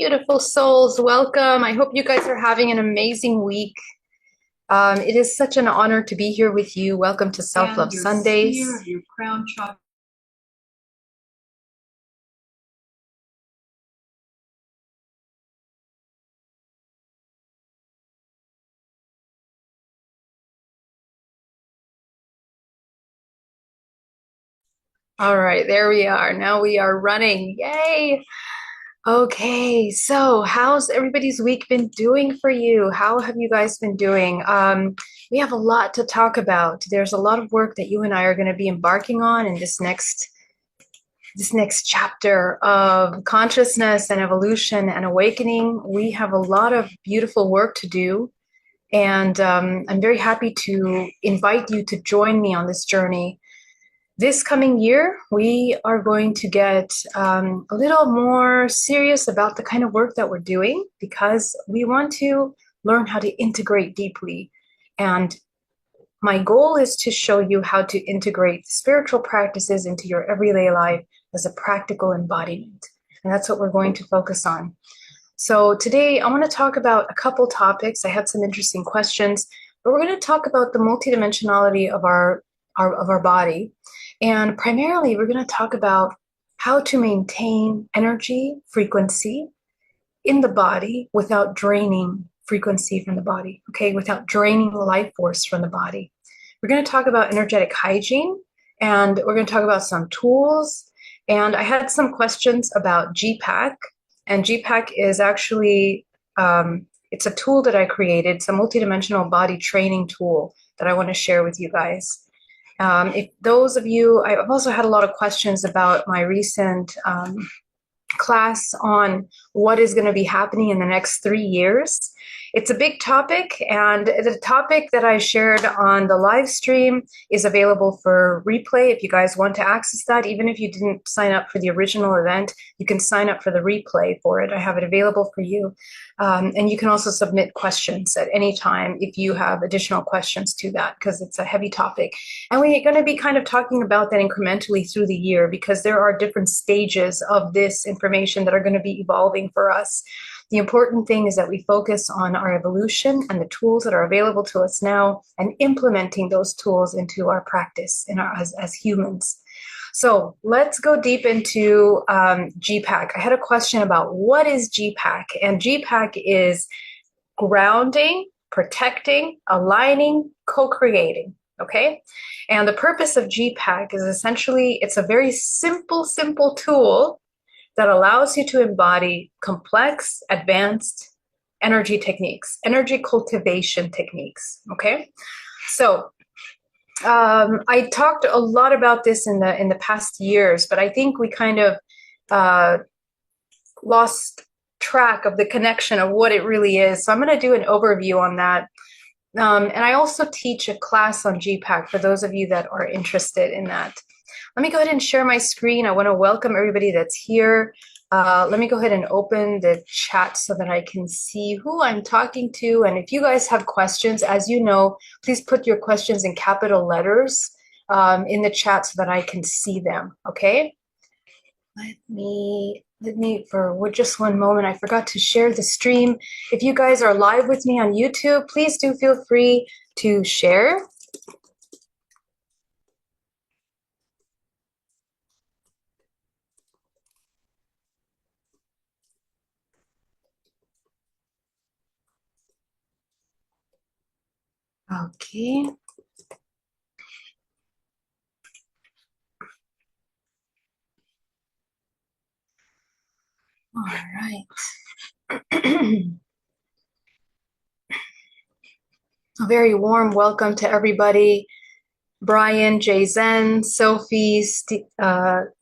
Beautiful souls, welcome. I hope you guys are having an amazing week. It is such an honor to be here with you. Welcome to Self Love Sundays. Your crown chakra. All right, there we are. Now we are running. Yay! Okay, so how's everybody's week been doing for you? How have you guys been doing? We have a lot to talk about. There's a lot of work that you and I are going to be embarking on in this next chapter of consciousness and evolution and awakening. We have a lot of beautiful work to do, and I'm very happy to invite you to join me on this journey. This coming year, we are going to get a little more serious about the kind of work that we're doing because we want to learn how to integrate deeply. And my goal is to show you how to integrate spiritual practices into your everyday life as a practical embodiment. And that's what we're going to focus on. So today I want to talk about a couple topics. I had some interesting questions, but we're going to talk about the multidimensionality of our body. And primarily we're going to talk about how to maintain energy frequency in the body without draining frequency from the body, okay, without draining the life force from the body. We're going to talk about energetic hygiene, and we're going to talk about some tools. And I had some questions about GPAC, and GPAC is actually, it's a tool that I created. It's a multidimensional body training tool that I want to share with you guys. If those of you, I've also had a lot of questions about my recent class on what is going to be happening in the next 3 years. It's a big topic, and the topic that I shared on the live stream is available for replay. If you guys want to access that, even if you didn't sign up for the original event, you can sign up for the replay for it. I have it available for you. And you can also submit questions at any time if you have additional questions to that, because it's a heavy topic. And we're going to be kind of talking about that incrementally through the year, because there are different stages of this information that are going to be evolving for us. The important thing is that we focus on our evolution and the tools that are available to us now, and implementing those tools into our practice as humans. So let's go deep into GPAC. I had a question about what is GPAC, and GPAC is grounding, protecting, aligning, co-creating. Okay. And the purpose of GPAC is essentially, it's a very simple tool that allows you to embody complex, advanced energy techniques, energy cultivation techniques. Okay. So I talked a lot about this in the past years, but I think we kind of lost track of the connection of what it really is. So I'm going to do an overview on that. And I also teach a class on GPAC for those of you that are interested in that. Let me go ahead and share my screen. I want to welcome everybody that's here. Let me go ahead and open the chat so that I can see who I'm talking to. And if you guys have questions, as you know, please put your questions in capital letters in the chat so that I can see them, okay? Let me, for just one moment, I forgot to share the stream. If you guys are live with me on YouTube, please do feel free to share. Okay. All right. A very warm welcome to everybody. Brian, Jay Zen, Sophie,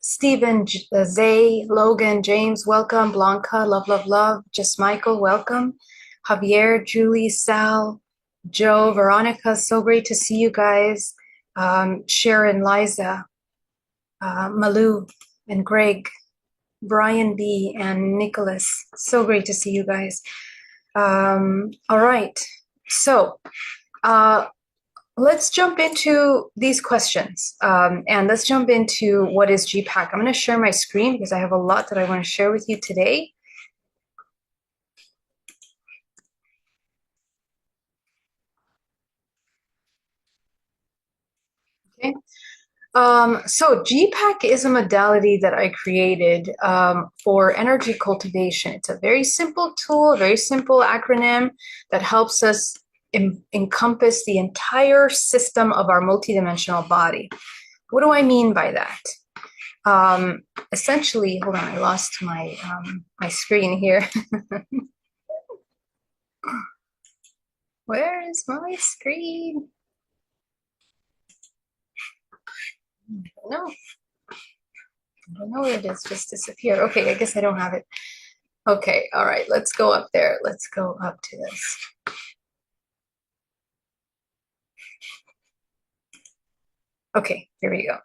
Stephen, Zay, Logan, James, welcome. Blanca, love, love, love. Just Michael, welcome. Javier, Julie, Sal, Joe, Veronica, so great to see you guys. Sharon, Liza, Malou, and Greg, Brian B, and Nicholas. So great to see you guys. All right. So let's jump into these questions, and let's jump into what is GPAC. I'm going to share my screen because I have a lot that I want to share with you today. Okay. So GPAC is a modality that I created for energy cultivation. It's a very simple tool, a very simple acronym that helps us encompass the entire system of our multidimensional body. What do I mean by that? Essentially, hold on, I lost my my screen here. Where is my screen? No, I don't know where it is. Just disappeared. Okay, I guess I don't have it. Okay, all right, let's go up there. Let's go up to this. Okay, here we go.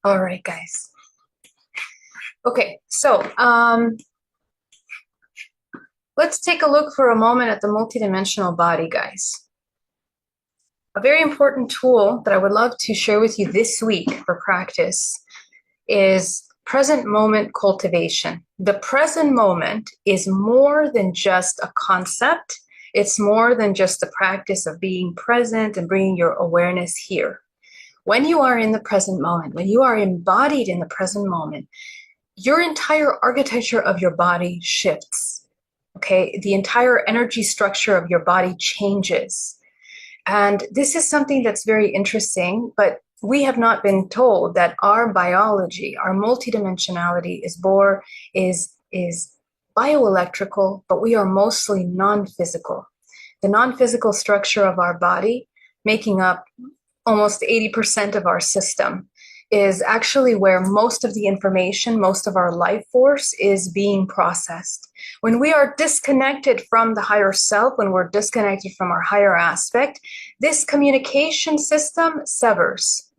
All right, guys. Okay, so let's take a look for a moment at the multidimensional body, guys. A very important tool that I would love to share with you this week for practice is present moment cultivation. The present moment is more than just a concept. It's more than just the practice of being present and bringing your awareness here. When you are in the present moment, when you are embodied in the present moment, your entire architecture of your body shifts. Okay, the entire energy structure of your body changes. And this is something that's very interesting, but we have not been told that our biology, our multidimensionality is bioelectrical, but we are mostly non-physical. The non-physical structure of our body, making up almost 80% of our system, is actually where most of the information, most of our life force is being processed. When we are disconnected from the higher self, when we're disconnected from our higher aspect, this communication system severs.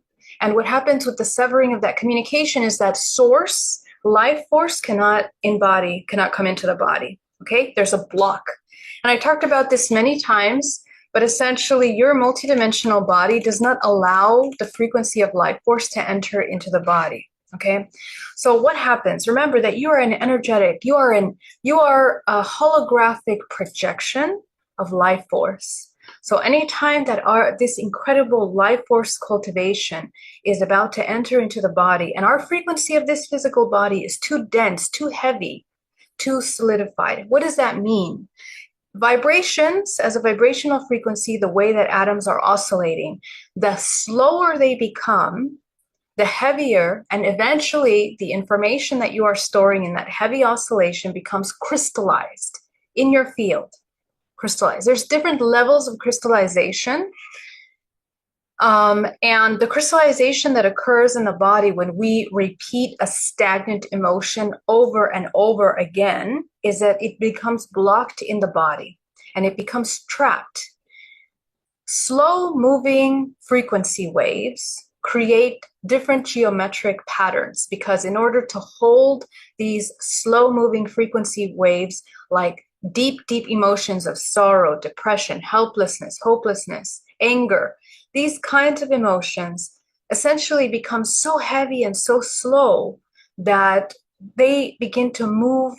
And what happens with the severing of that communication is that source, life force cannot come into the body. Okay, there's a block. And I talked about this many times. But essentially, your multidimensional body does not allow the frequency of life force to enter into the body. Okay, so what happens? Remember that you are an energetic, you are a holographic projection of life force. So anytime that this incredible life force cultivation is about to enter into the body, and our frequency of this physical body is too dense, too heavy, too solidified. What does that mean? Vibrations, as a vibrational frequency, the way that atoms are oscillating, the slower they become, the heavier, and eventually the information that you are storing in that heavy oscillation becomes crystallized in your field. Crystallized. There's different levels of crystallization. And the crystallization that occurs in the body when we repeat a stagnant emotion over and over again is that it becomes blocked in the body and it becomes trapped. Slow moving frequency waves create different geometric patterns because in order to hold these slow moving frequency waves like deep emotions of sorrow, depression, helplessness, hopelessness, anger, these kinds of emotions essentially become so heavy and so slow that they begin to move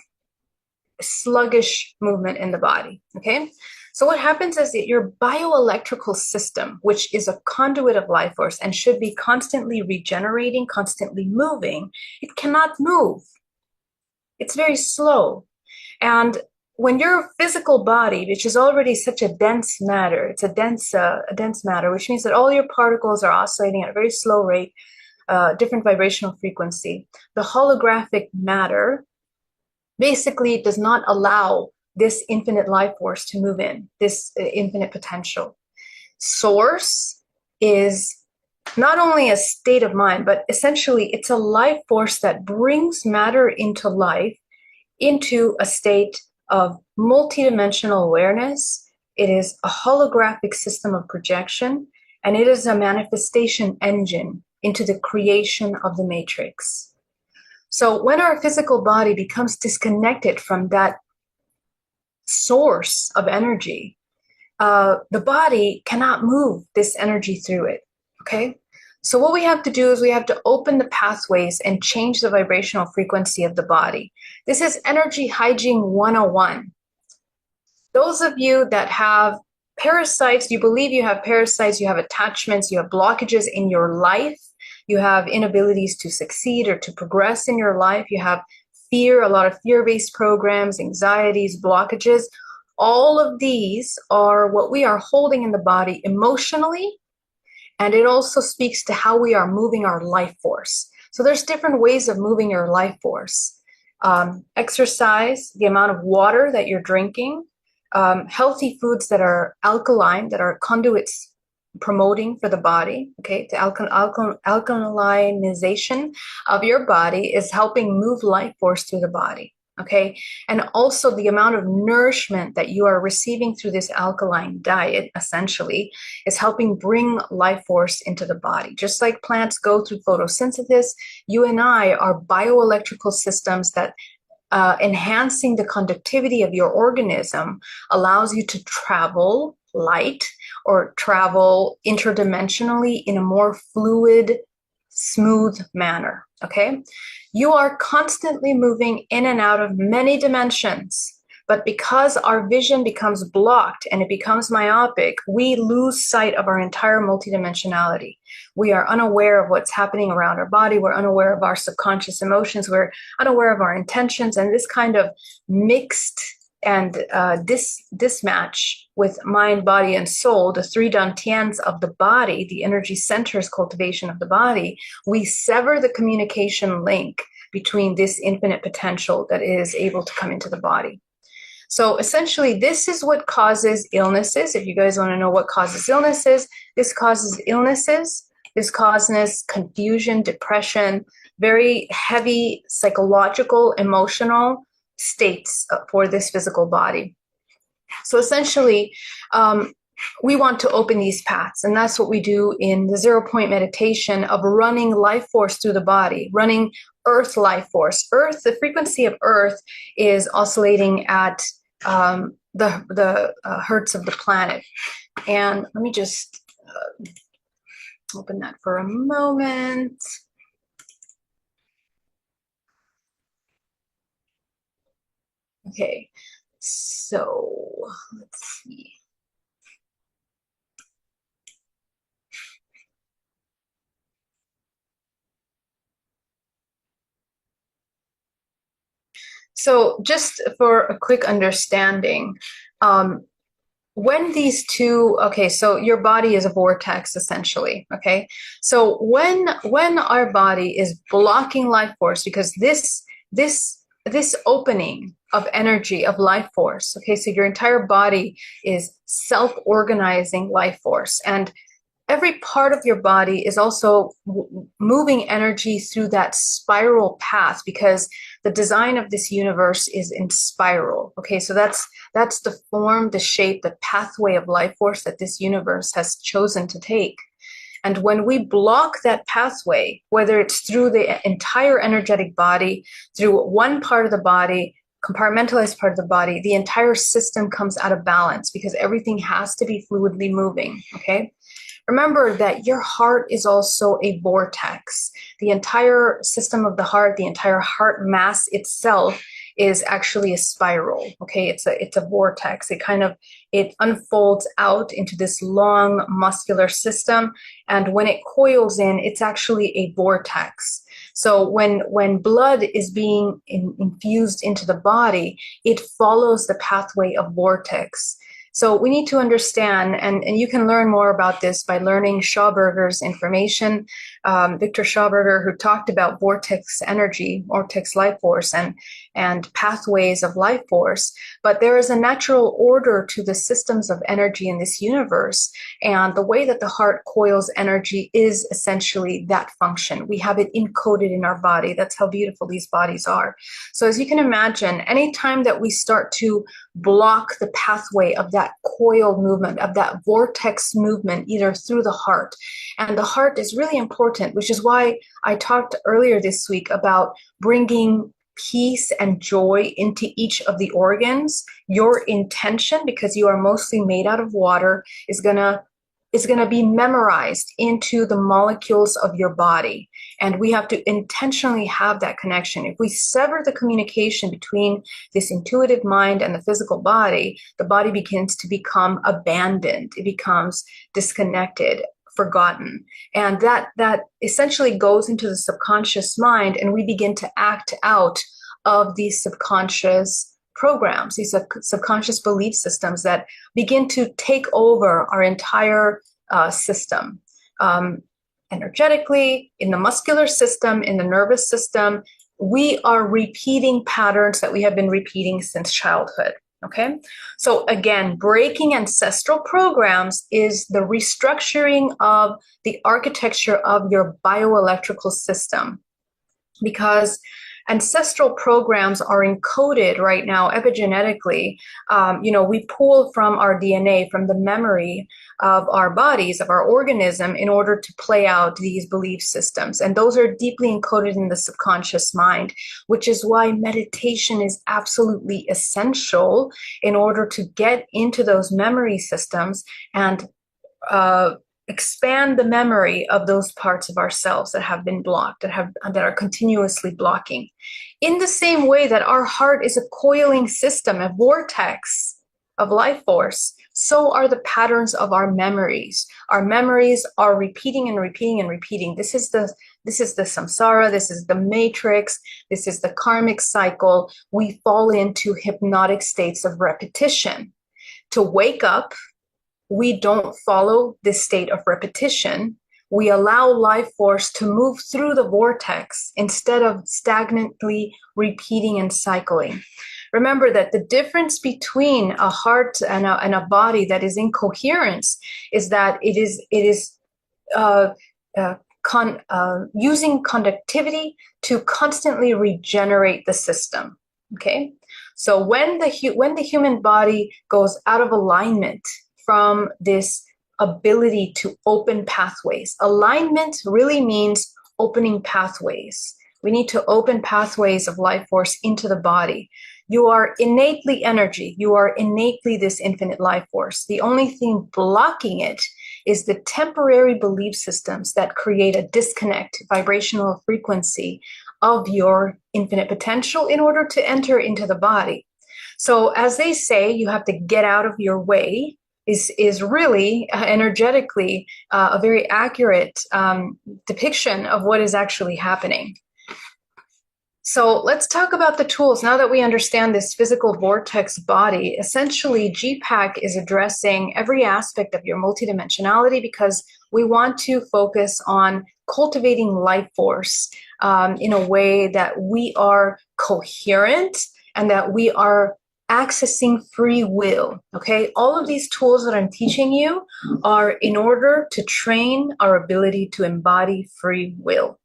sluggish movement in the body. Okay, so what happens is that your bioelectrical system, which is a conduit of life force and should be constantly regenerating, constantly moving, it cannot move. It's very slow. And when your physical body, which is already such a dense matter, it's a dense matter, which means that all your particles are oscillating at a very slow rate, different vibrational frequency. The holographic matter basically does not allow this infinite life force to move in, this infinite potential. Source is not only a state of mind, but essentially it's a life force that brings matter into life, into a state of multidimensional awareness. It is a holographic system of projection, and it is a manifestation engine into the creation of the matrix. So when our physical body becomes disconnected from that source of energy, the body cannot move this energy through it, okay? So what we have to do is we have to open the pathways and change the vibrational frequency of the body. This is Energy Hygiene 101. Those of you that have parasites, you believe you have parasites, you have attachments, you have blockages in your life, you have inabilities to succeed or to progress in your life, you have fear, a lot of fear-based programs, anxieties, blockages. All of these are what we are holding in the body emotionally, and it also speaks to how we are moving our life force. So there's different ways of moving your life force. Exercise, the amount of water that you're drinking, healthy foods that are alkaline, that are conduits promoting for the body, okay? The alkalinization of your body is helping move life force through the body, okay? And also the amount of nourishment that you are receiving through this alkaline diet, essentially, is helping bring life force into the body. Just like plants go through photosynthesis, you and I are bioelectrical systems that enhancing the conductivity of your organism allows you to travel light or travel interdimensionally in a more fluid, smooth manner, okay? You are constantly moving in and out of many dimensions, but because our vision becomes blocked and it becomes myopic, we lose sight of our entire multidimensionality. We are unaware of what's happening around our body. We're unaware of our subconscious emotions. We're unaware of our intentions, and this kind of mixed and dismatch with mind, body, and soul, the three dantians of the body, the energy centers cultivation of the body, we sever the communication link between this infinite potential that is able to come into the body. So essentially, this is what causes illnesses. If you guys want to know what causes illnesses, this causes illnesses. This causes confusion, depression, very heavy psychological, emotional states for this physical body. So essentially, we want to open these paths, and that's what we do in the 0-point meditation of running life force through the body, running earth life force. Earth, the frequency of earth is oscillating at the hertz of the planet. And let me just open that for a moment. Okay, so let's see. So just for a quick understanding, when these two, okay, so your body is a vortex essentially, okay? So when our body is blocking life force, because this opening of energy of life force, okay, so your entire body is self-organizing life force, and every part of your body is also moving energy through that spiral path, because the design of this universe is in spiral. Okay, so that's the form, the shape, the pathway of life force that this universe has chosen to take. And when we block that pathway, whether it's through the entire energetic body, through one part of the body, compartmentalized part of the body, the entire system comes out of balance, because everything has to be fluidly moving, okay? Remember that your heart is also a vortex. The entire system of the heart, the entire heart mass itself is actually a spiral, okay? It's a vortex. It unfolds out into this long muscular system, and when it coils in, it's actually a vortex. So when blood is being infused into the body, it follows the pathway of vortex. So we need to understand, and you can learn more about this by learning Schauberger's information, Victor Schauberger, who talked about vortex energy, vortex life force, and pathways of life force. But there is a natural order to the systems of energy in this universe, and the way that the heart coils energy is essentially that function. We have it encoded in our body. That's how beautiful these bodies are. So as you can imagine, anytime that we start to block the pathway of that coil movement, of that vortex movement, either through the heart. And the heart is really important, which is why I talked earlier this week about bringing peace and joy into each of the organs. Your intention, because you are mostly made out of water, is going to is going to be memorized into the molecules of your body. And we have to intentionally have that connection. If we sever the communication between this intuitive mind and the physical body, the body begins to become abandoned. It becomes disconnected, forgotten. And that essentially goes into the subconscious mind, and we begin to act out of these subconscious programs, these subconscious belief systems that begin to take over our entire system. Energetically, in the muscular system, in the nervous system, we are repeating patterns that we have been repeating since childhood. Okay, so again, breaking ancestral programs is the restructuring of the architecture of your bioelectrical system, because ancestral programs are encoded right now epigenetically. We pull from our DNA, from the memory of our bodies, of our organism, in order to play out these belief systems. And those are deeply encoded in the subconscious mind, which is why meditation is absolutely essential in order to get into those memory systems and expand the memory of those parts of ourselves that have been blocked, that are continuously blocking. In the same way that our heart is a coiling system, a vortex of life force, so are the patterns of our memories. Our memories are repeating and repeating and repeating. This is the samsara, this is the matrix, this is the karmic cycle. We fall into hypnotic states of repetition. To wake up, we don't follow this state of repetition. We allow life force to move through the vortex instead of stagnantly repeating and cycling. Remember that the difference between a heart and a body that is in coherence is that it is using conductivity to constantly regenerate the system. Okay, so when the human body goes out of alignment from this ability to open pathways. Alignment really means opening pathways. We need to open pathways of life force into the body. You are innately energy. You are innately this infinite life force. The only thing blocking it is the temporary belief systems that create a disconnect, vibrational frequency of your infinite potential in order to enter into the body. So as they say, you have to get out of your way is really energetically a very accurate depiction of what is actually happening. So let's talk about the tools. Now that we understand this physical vortex body, essentially GPAC is addressing every aspect of your multidimensionality, because we want to focus on cultivating life force in a way that we are coherent and that we are accessing free will. Okay, all of these tools that I'm teaching you are in order to train our ability to embody free will.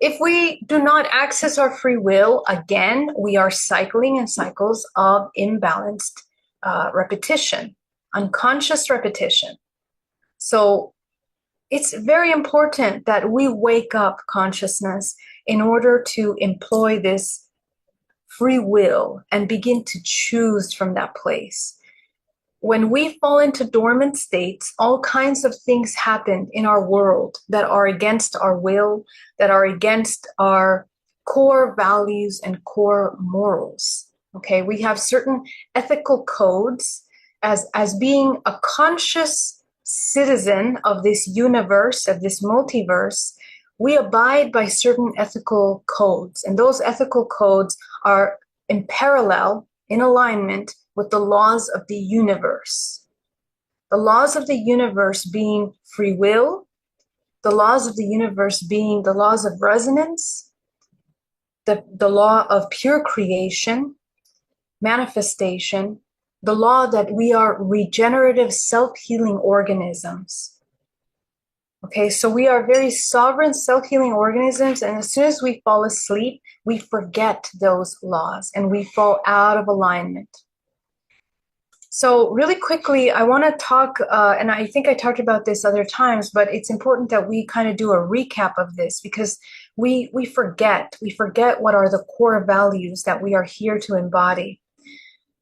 If we do not access our free will, again, we are cycling in cycles of imbalanced repetition, unconscious repetition. So it's very important that we wake up consciousness in order to employ this free will and begin to choose from that place. When we fall into dormant states, all kinds of things happen in our world that are against our will, that are against our core values and core morals. Okay, we have certain ethical codes as being a conscious citizen of this universe, of this multiverse. We abide by certain ethical codes, and those ethical codes are in parallel, in alignment with the laws of the universe. The laws of the universe being free will, the laws of the universe being the laws of resonance, the law of pure creation, manifestation, the law that we are regenerative self-healing organisms. Okay, so we are very sovereign self-healing organisms, and as soon as we fall asleep, we forget those laws and we fall out of alignment. So really quickly, I want to talk, and I think I talked about this other times, but it's important that we kind of do a recap of this, because we forget what are the core values that we are here to embody.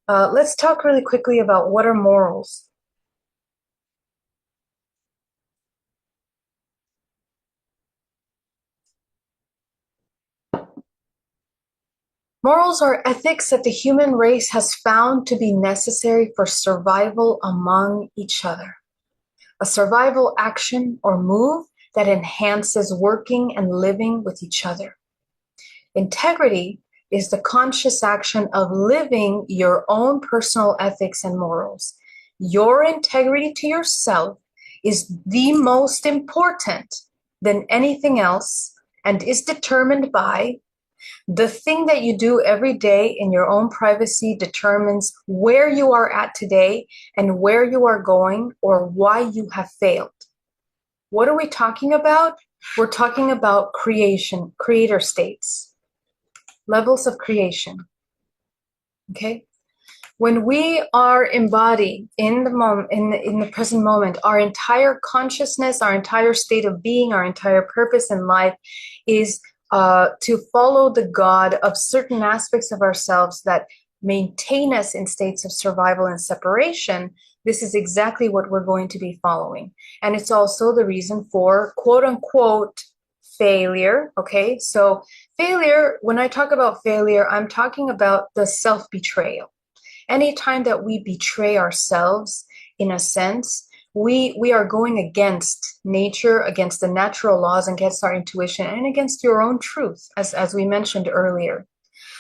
Let's talk really quickly about what are morals. Morals are ethics that the human race has found to be necessary for survival among each other. A survival action or move that enhances working and living with each other. Integrity is the conscious action of living your own personal ethics and morals. Your integrity to yourself is the most important than anything else and is determined by the thing that you do every day in your own privacy determines where you are at today and where you are going or why you have failed. What are we talking about? We're talking about creation, creator states, levels of creation. Okay? When we are embodied in the moment, in the present moment, our entire consciousness, our entire state of being, our entire purpose in life is to follow the God of certain aspects of ourselves that maintain us in states of survival and separation. This is exactly what we're going to be following. And it's also the reason for quote unquote failure. Okay, so failure, when I talk about failure, I'm talking about the self-betrayal. Anytime that we betray ourselves, in a sense, we are going against nature, against the natural laws, against our intuition, and against your own truth, as we mentioned earlier.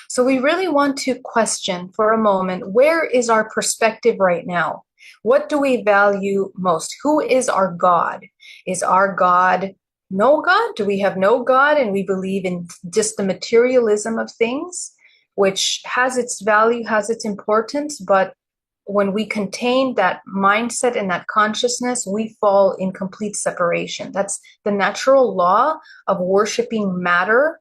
So we really want to question for a moment, where is our perspective right now? What do we value most? Who is our God? Is our God no God? Do we have no God and we believe in just the materialism of things, which has its value, has its importance, but when we contain that mindset and that consciousness, we fall in complete separation. That's the natural law of worshiping matter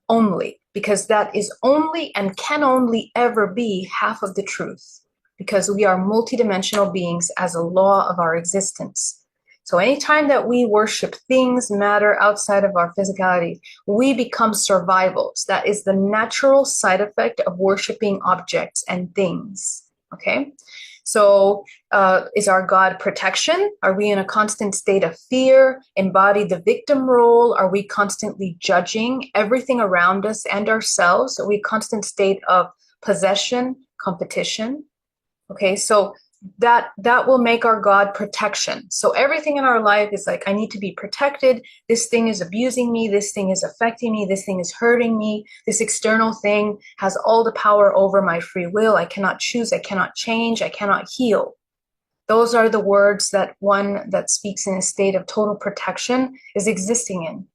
only, because that is only and can only ever be half of the truth, because we are multidimensional beings as a law of our existence. So anytime that we worship things, matter outside of our physicality, we become survivals. That is the natural side effect of worshiping objects and things. Okay? So is our God protection? Are we in a constant state of fear? Embody the victim role? Are we constantly judging everything around us and ourselves? Are we constant state of possession, competition? Okay, so that will make our God protection. So everything in our life is like, I need to be protected. This thing is abusing me. This thing is affecting me. This thing is hurting me. This external thing has all the power over my free will. I cannot choose. I cannot change. I cannot heal. Those are the words that one that speaks in a state of total protection is existing in.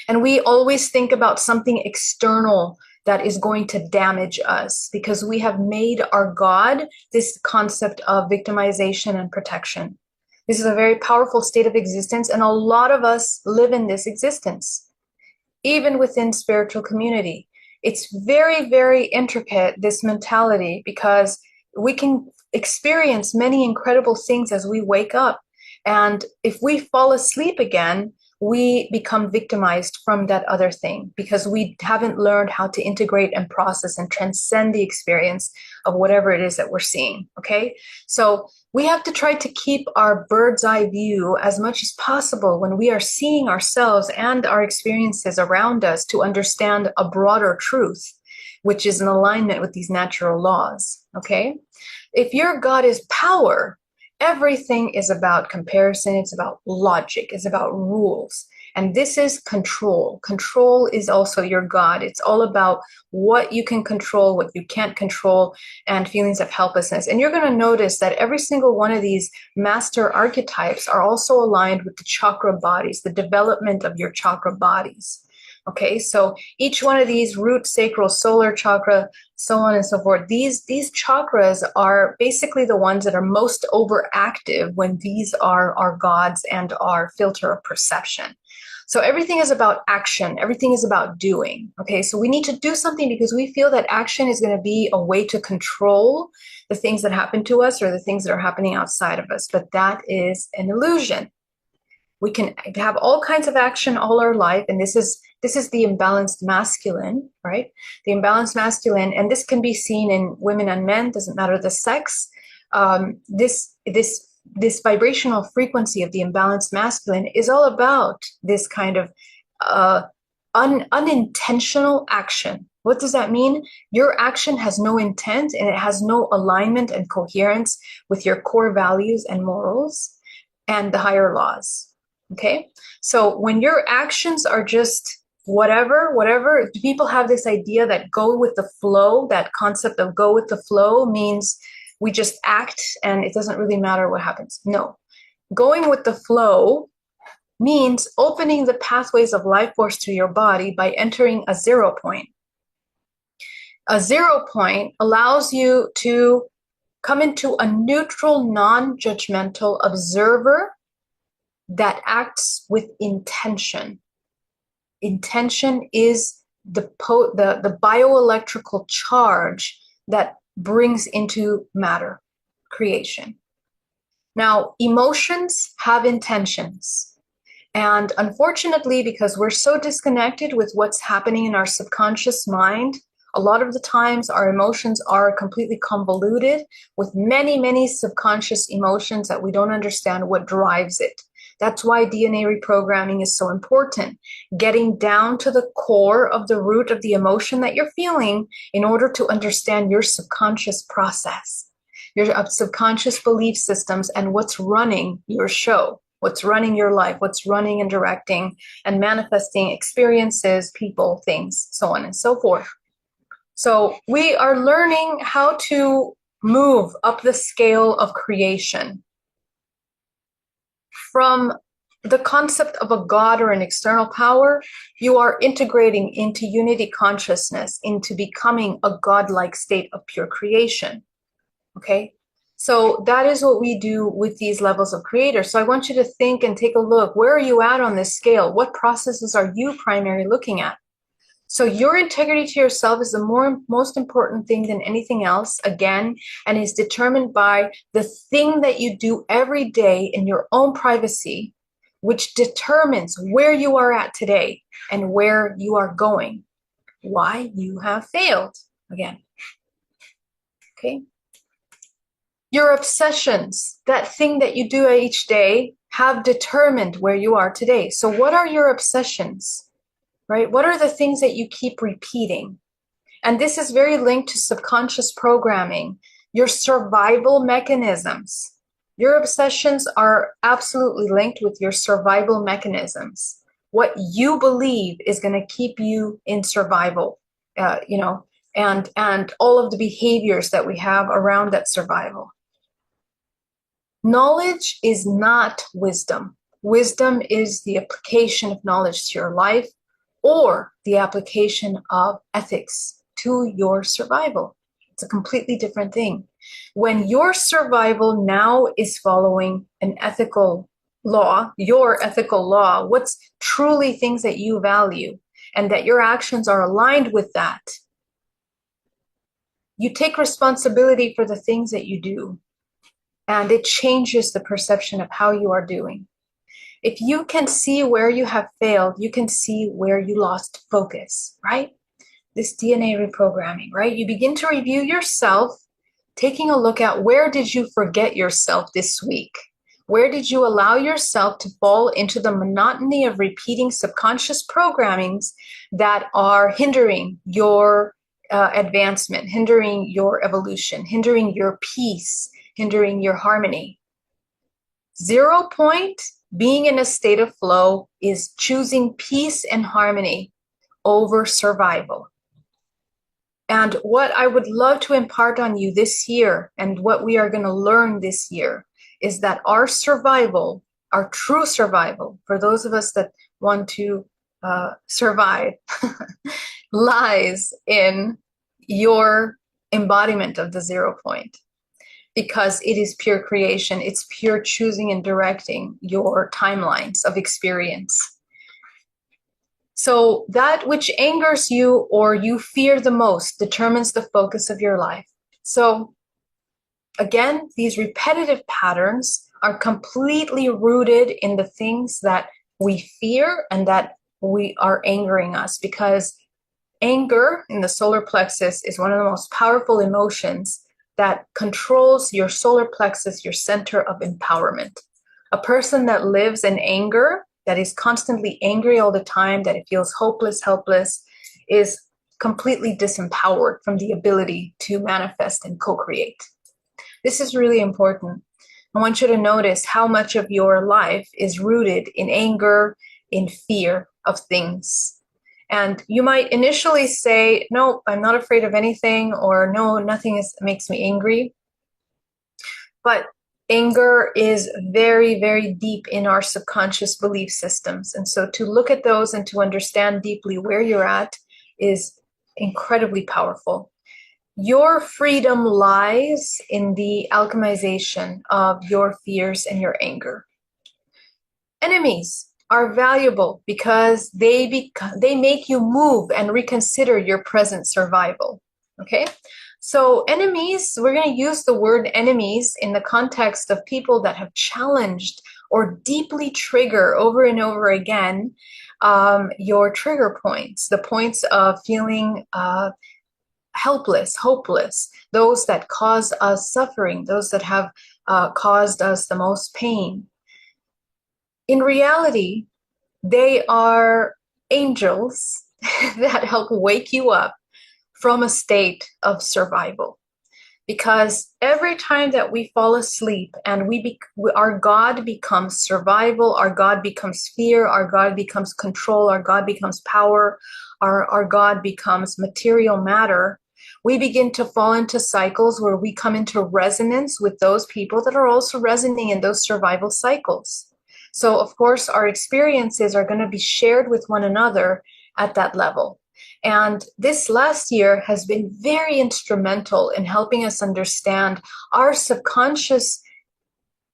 And we always think about something external that is going to damage us because we have made our God this concept of victimization and protection. This is a very powerful state of existence, and a lot of us live in this existence, even within spiritual community. It's very, very intricate, this mentality, because we can experience many incredible things as we wake up. And if we fall asleep again, we become victimized from that other thing because we haven't learned how to integrate and process and transcend the experience of whatever it is that we're seeing. Okay, so we have to try to keep our bird's eye view as much as possible when we are seeing ourselves and our experiences around us to understand a broader truth, which is in alignment with these natural laws. Okay, if your God is power, everything is about comparison. It's about logic. It's about rules. And this is control. Control is also your God. It's all about what you can control, what you can't control, and feelings of helplessness. And you're going to notice that every single one of these master archetypes are also aligned with the chakra bodies, the development of your chakra bodies. Okay, so each one of these, root, sacral, solar chakra, so on and so forth, these chakras are basically the ones that are most overactive when these are our gods and our filter of perception. So everything is about action. Everything is about doing. Okay, so we need to do something because we feel that action is going to be a way to control the things that happen to us or the things that are happening outside of us. But that is an illusion. We can have all kinds of action all our life, and this is the imbalanced masculine, right? The imbalanced masculine, and this can be seen in women and men, doesn't matter the sex. This vibrational frequency of the imbalanced masculine is all about this kind of unintentional action. What does that mean? Your action has no intent and it has no alignment and coherence with your core values and morals and the higher laws. Okay? So when your actions are just whatever, people have this idea that go with the flow, that concept of go with the flow means we just act and it doesn't really matter what happens. No. Going with the flow means opening the pathways of life force to your body by entering a 0 point. A 0 point allows you to come into a neutral, non-judgmental observer that acts with intention. Intention is the bioelectrical charge that brings into matter creation. Now, emotions have intentions. And unfortunately, because we're so disconnected with what's happening in our subconscious mind, a lot of the times our emotions are completely convoluted with many, many subconscious emotions that we don't understand what drives it. That's why DNA reprogramming is so important. Getting down to the core of the root of the emotion that you're feeling in order to understand your subconscious process, your subconscious belief systems, and what's running your show, what's running your life, what's running and directing and manifesting experiences, people, things, so on and so forth. So we are learning how to move up the scale of creation from the concept of a God or an external power. You are integrating into unity consciousness, into becoming a godlike state of pure creation. Okay? So that is what we do with these levels of creator. So I want you to think and take a look. Where are you at on this scale? What processes are you primarily looking at? So your integrity to yourself is the most important thing than anything else, again, and is determined by the thing that you do every day in your own privacy, which determines where you are at today and where you are going, why you have failed again. Okay? Your obsessions, that thing that you do each day, have determined where you are today. So what are your obsessions? Right? What are the things that you keep repeating? And this is very linked to subconscious programming, your survival mechanisms. Your obsessions are absolutely linked with your survival mechanisms. What you believe is going to keep you in survival, and all of the behaviors that we have around that survival. Knowledge is not wisdom. Wisdom is the application of knowledge to your life, or the application of ethics to your survival. It's a completely different thing. When your survival now is following an ethical law, your ethical law, what's truly things that you value, and that your actions are aligned with that, you take responsibility for the things that you do, and it changes the perception of how you are doing. If you can see where you have failed, you can see where you lost focus, right? This DNA reprogramming, right? You begin to review yourself, taking a look at where did you forget yourself this week? Where did you allow yourself to fall into the monotony of repeating subconscious programmings that are hindering your advancement, hindering your evolution, hindering your peace, hindering your harmony? 0 point, being in a state of flow, is choosing peace and harmony over survival. And what I would love to impart on you this year, and what we are going to learn this year, is that our survival, our true survival, for those of us that want to survive, lies in your embodiment of the 0 point. Because it is pure creation, it's pure choosing and directing your timelines of experience. So that which angers you or you fear the most determines the focus of your life. So again, these repetitive patterns are completely rooted in the things that we fear and that we are angering us, because anger in the solar plexus is one of the most powerful emotions that controls your solar plexus, your center of empowerment. A person that lives in anger, that is constantly angry all the time, that it feels hopeless, helpless, is completely disempowered from the ability to manifest and co-create. This is really important. I want you to notice how much of your life is rooted in anger, in fear of things. And you might initially say, no, I'm not afraid of anything, or no, nothing makes me angry. But anger is very, very deep in our subconscious belief systems. And so to look at those and to understand deeply where you're at is incredibly powerful. Your freedom lies in the alchemization of your fears and your anger. Enemies are valuable because they make you move and reconsider your present survival. Okay? So enemies, we're going to use the word enemies in the context of people that have challenged or deeply trigger over and over again your trigger points, the points of feeling helpless, hopeless, those that cause us suffering, those that have caused us the most pain. In reality, they are angels that help wake you up from a state of survival. Because every time that we fall asleep and our God becomes survival, our God becomes fear, our God becomes control, our God becomes power, our God becomes material matter, we begin to fall into cycles where we come into resonance with those people that are also resonating in those survival cycles. So, of course, our experiences are going to be shared with one another at that level. And this last year has been very instrumental in helping us understand our subconscious,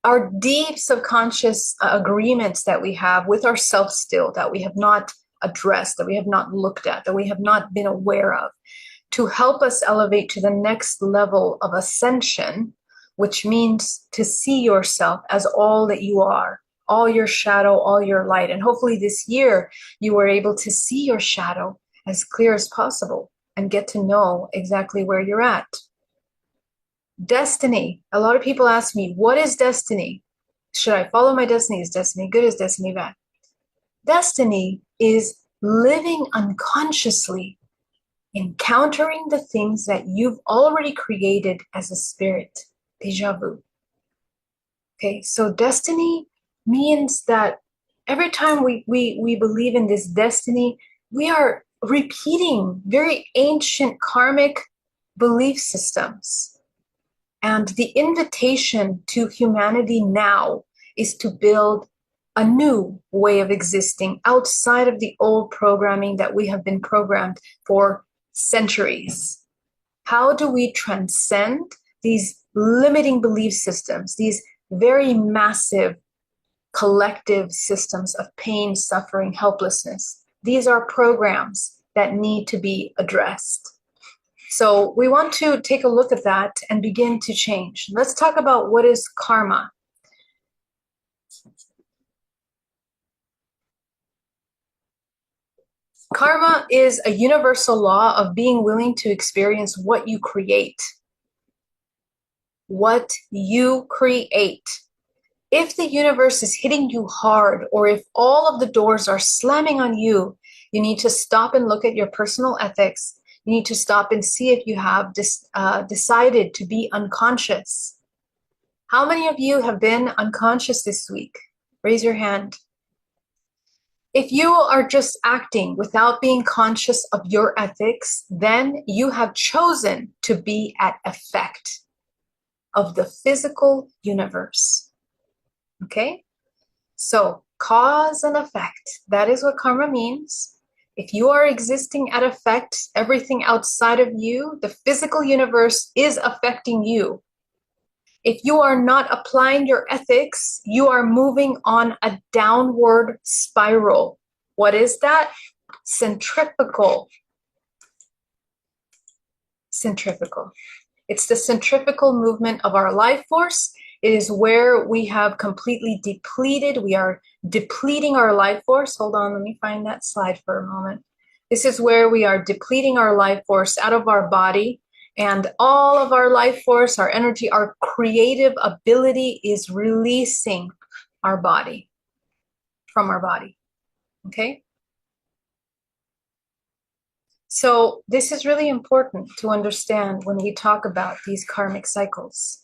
our deep subconscious agreements that we have with ourselves still, that we have not addressed, that we have not looked at, that we have not been aware of, to help us elevate to the next level of ascension, which means to see yourself as all that you are, all your shadow, all your light. And hopefully this year you were able to see your shadow as clear as possible and get to know exactly where you're at. Destiny. A lot of people ask me, what is destiny? Should I follow my destiny? Is destiny good? Is destiny bad? Destiny is living unconsciously, encountering the things that you've already created as a spirit. Déjà vu. Okay, so destiny means that every time we believe in this destiny, we are repeating very ancient karmic belief systems. And the invitation to humanity now is to build a new way of existing outside of the old programming that we have been programmed for centuries. How do we transcend these limiting belief systems, these very massive collective systems of pain, suffering, helplessness? These are programs that need to be addressed. So we want to take a look at that and begin to change. Let's talk about what is karma. Karma is a universal law of being willing to experience what you create. What you create. If the universe is hitting you hard, or if all of the doors are slamming on you, you need to stop and look at your personal ethics. You need to stop and see if you have decided to be unconscious. How many of you have been unconscious this week? Raise your hand. If you are just acting without being conscious of your ethics, then you have chosen to be at effect of the physical universe. Okay? So, cause and effect. That is what karma means. If you are existing at effect, everything outside of you, the physical universe is affecting you. If you are not applying your ethics, you are moving on a downward spiral. What is that? Centrifugal. Centrifugal. It's the centrifugal movement of our life force. It is where we have completely depleted. We are depleting our life force. Hold on, let me find that slide for a moment. This is where we are depleting our life force out of our body, and all of our life force, our energy, our creative ability is releasing our body from our body. Okay? So this is really important to understand when we talk about these karmic cycles.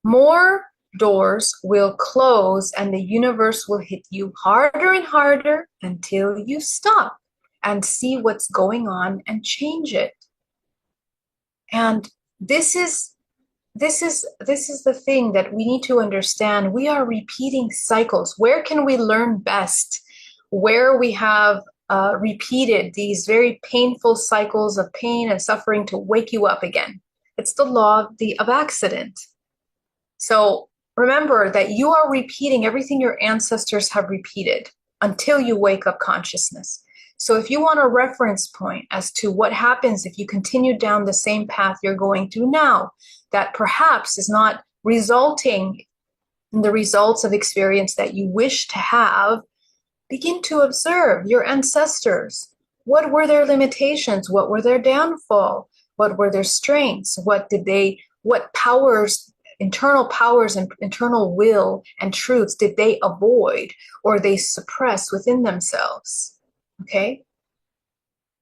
More doors will close and the universe will hit you harder and harder until you stop and see what's going on and change it. And this is the thing that we need to understand. We are repeating cycles. Where can we learn best? Where we have repeated these very painful cycles of pain and suffering to wake you up again. It's the law of accident. So remember that you are repeating everything your ancestors have repeated until you wake up consciousness. So if you want a reference point as to what happens if you continue down the same path you're going through now, that perhaps is not resulting in the results of experience that you wish to have, begin to observe your ancestors. What were their limitations? What were their downfall? What were their strengths? What powers, internal powers and internal will and truths did they avoid or they suppress within themselves? Okay?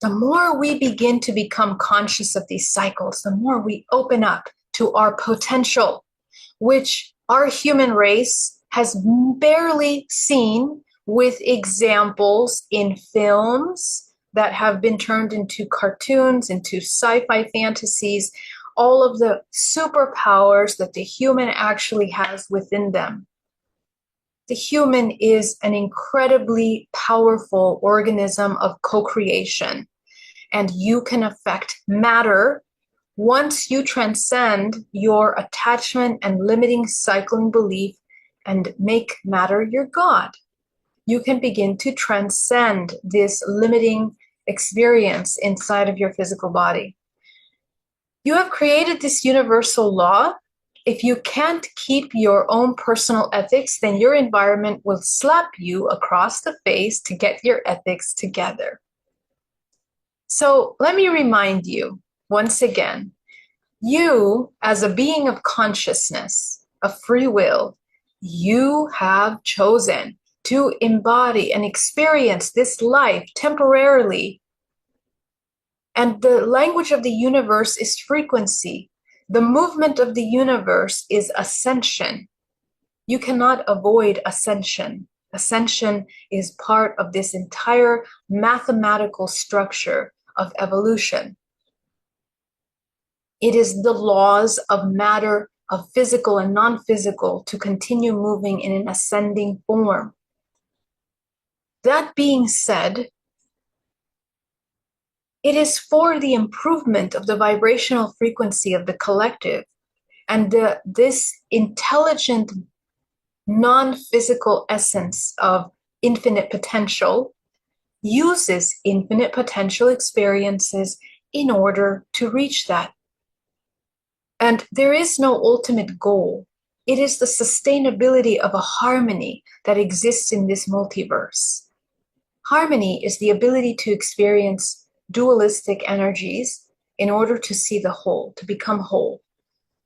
The more we begin to become conscious of these cycles, the more we open up to our potential, which our human race has barely seen, with examples in films that have been turned into cartoons, into sci-fi fantasies, all of the superpowers that the human actually has within them. The human is an incredibly powerful organism of co-creation, and you can affect matter once you transcend your attachment and limiting cycling belief and make matter your God. You can begin to transcend this limiting experience inside of your physical body. You have created this universal law. If you can't keep your own personal ethics, then your environment will slap you across the face to get your ethics together. So let me remind you once again, you as a being of consciousness, of free will, you have chosen to embody and experience this life temporarily. And the language of the universe is frequency. The movement of the universe is ascension. You cannot avoid ascension. Ascension is part of this entire mathematical structure of evolution. It is the laws of matter, of physical and non-physical, to continue moving in an ascending form. That being said, it is for the improvement of the vibrational frequency of the collective and this intelligent, non-physical essence of infinite potential uses infinite potential experiences in order to reach that. And there is no ultimate goal. It is the sustainability of a harmony that exists in this multiverse. Harmony is the ability to experience dualistic energies in order to see the whole, to become whole.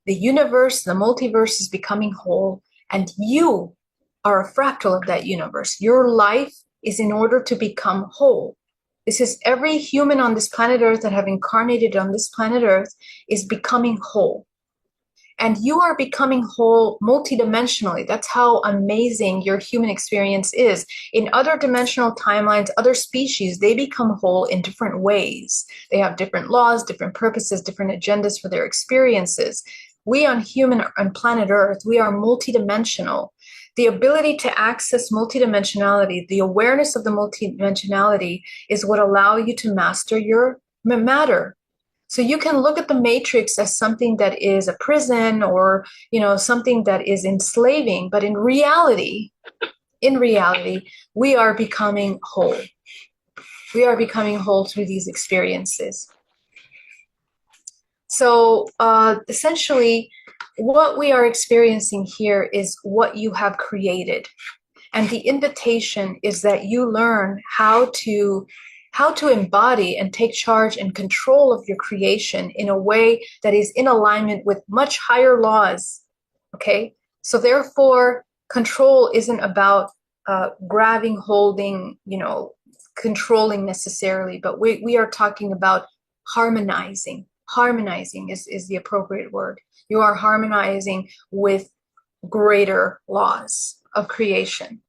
The universe, the multiverse is becoming whole, and you are a fractal of that universe. Your life is in order to become whole. This is every human on this planet Earth that have incarnated on this planet Earth is becoming whole. And you are becoming whole multidimensionally. That's how amazing your human experience is. In other dimensional timelines, other species, they become whole in different ways. They have different laws, different purposes, different agendas for their experiences. We on planet Earth, we are multidimensional. The ability to access multidimensionality, the awareness of the multidimensionality is what allow you to master your matter. So you can look at the matrix as something that is a prison or, something that is enslaving, but in reality, we are becoming whole. We are becoming whole through these experiences. So essentially, what we are experiencing here is what you have created. And the invitation is that you learn how to embody and take charge and control of your creation in a way that is in alignment with much higher laws. Okay? So therefore, control isn't about grabbing, holding, controlling necessarily, but we are talking about harmonizing. Harmonizing is the appropriate word. You are harmonizing with greater laws of creation.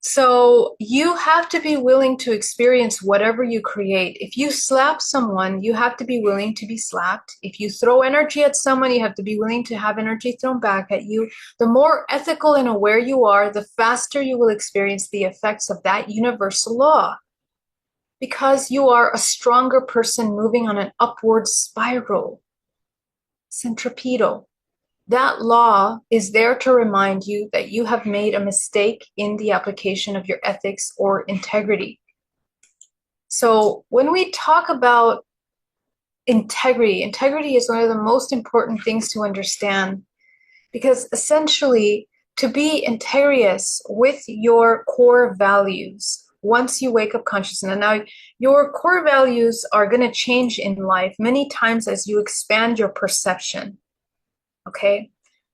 So you have to be willing to experience whatever you create. If you slap someone, you have to be willing to be slapped. If you throw energy at someone, you have to be willing to have energy thrown back at you. The more ethical and aware you are, the faster you will experience the effects of that universal law. Because you are a stronger person moving on an upward spiral, centripetal. That law is there to remind you that you have made a mistake in the application of your ethics or integrity. So when we talk about integrity, integrity is one of the most important things to understand, because essentially to be integrous with your core values once you wake up consciousness. Now, your core values are going to change in life many times as you expand your perception. Okay,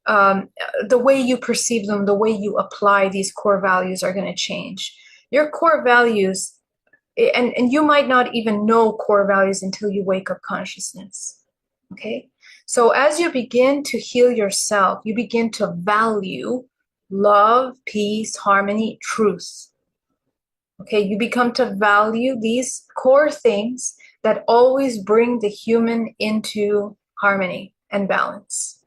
the way you perceive them, the way you apply these core values are going to change. Your core values, and you might not even know core values until you wake up consciousness. Okay, so as you begin to heal yourself, you begin to value love, peace, harmony, truth. Okay, you become to value these core things that always bring the human into harmony and balance.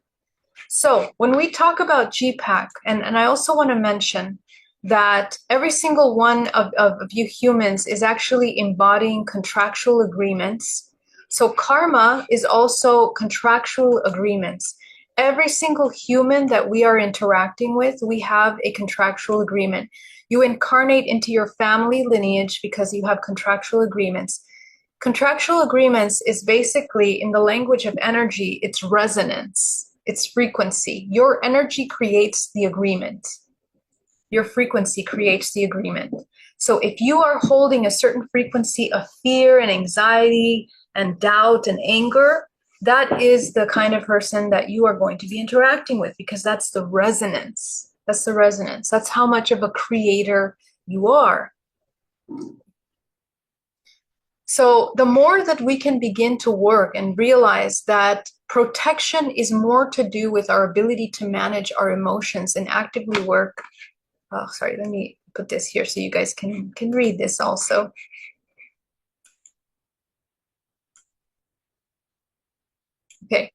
So when we talk about GPAC, and I also want to mention that every single one of you humans is actually embodying contractual agreements. So karma is also contractual agreements. Every single human that we are interacting with, we have a contractual agreement. You incarnate into your family lineage because you have contractual agreements. Contractual agreements is basically, in the language of energy, it's resonance. It's frequency. Your energy creates the agreement. Your frequency creates the agreement. So if you are holding a certain frequency of fear and anxiety and doubt and anger, that is the kind of person that you are going to be interacting with, because that's the resonance. That's the resonance. That's how much of a creator you are. So the more that we can begin to work and realize that protection is more to do with our ability to manage our emotions and actively work. Oh, sorry, let me put this here so you guys can read this also. Okay.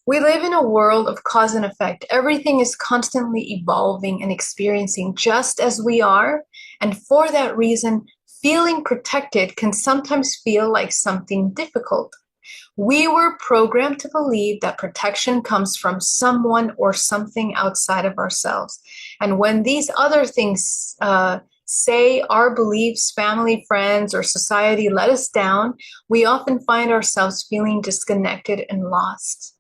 We live in a world of cause and effect. Everything is constantly evolving and experiencing just as we are. And for that reason, feeling protected can sometimes feel like something difficult. We were programmed to believe that protection comes from someone or something outside of ourselves. And when these other things say our beliefs, family, friends, or society let us down, we often find ourselves feeling disconnected and lost.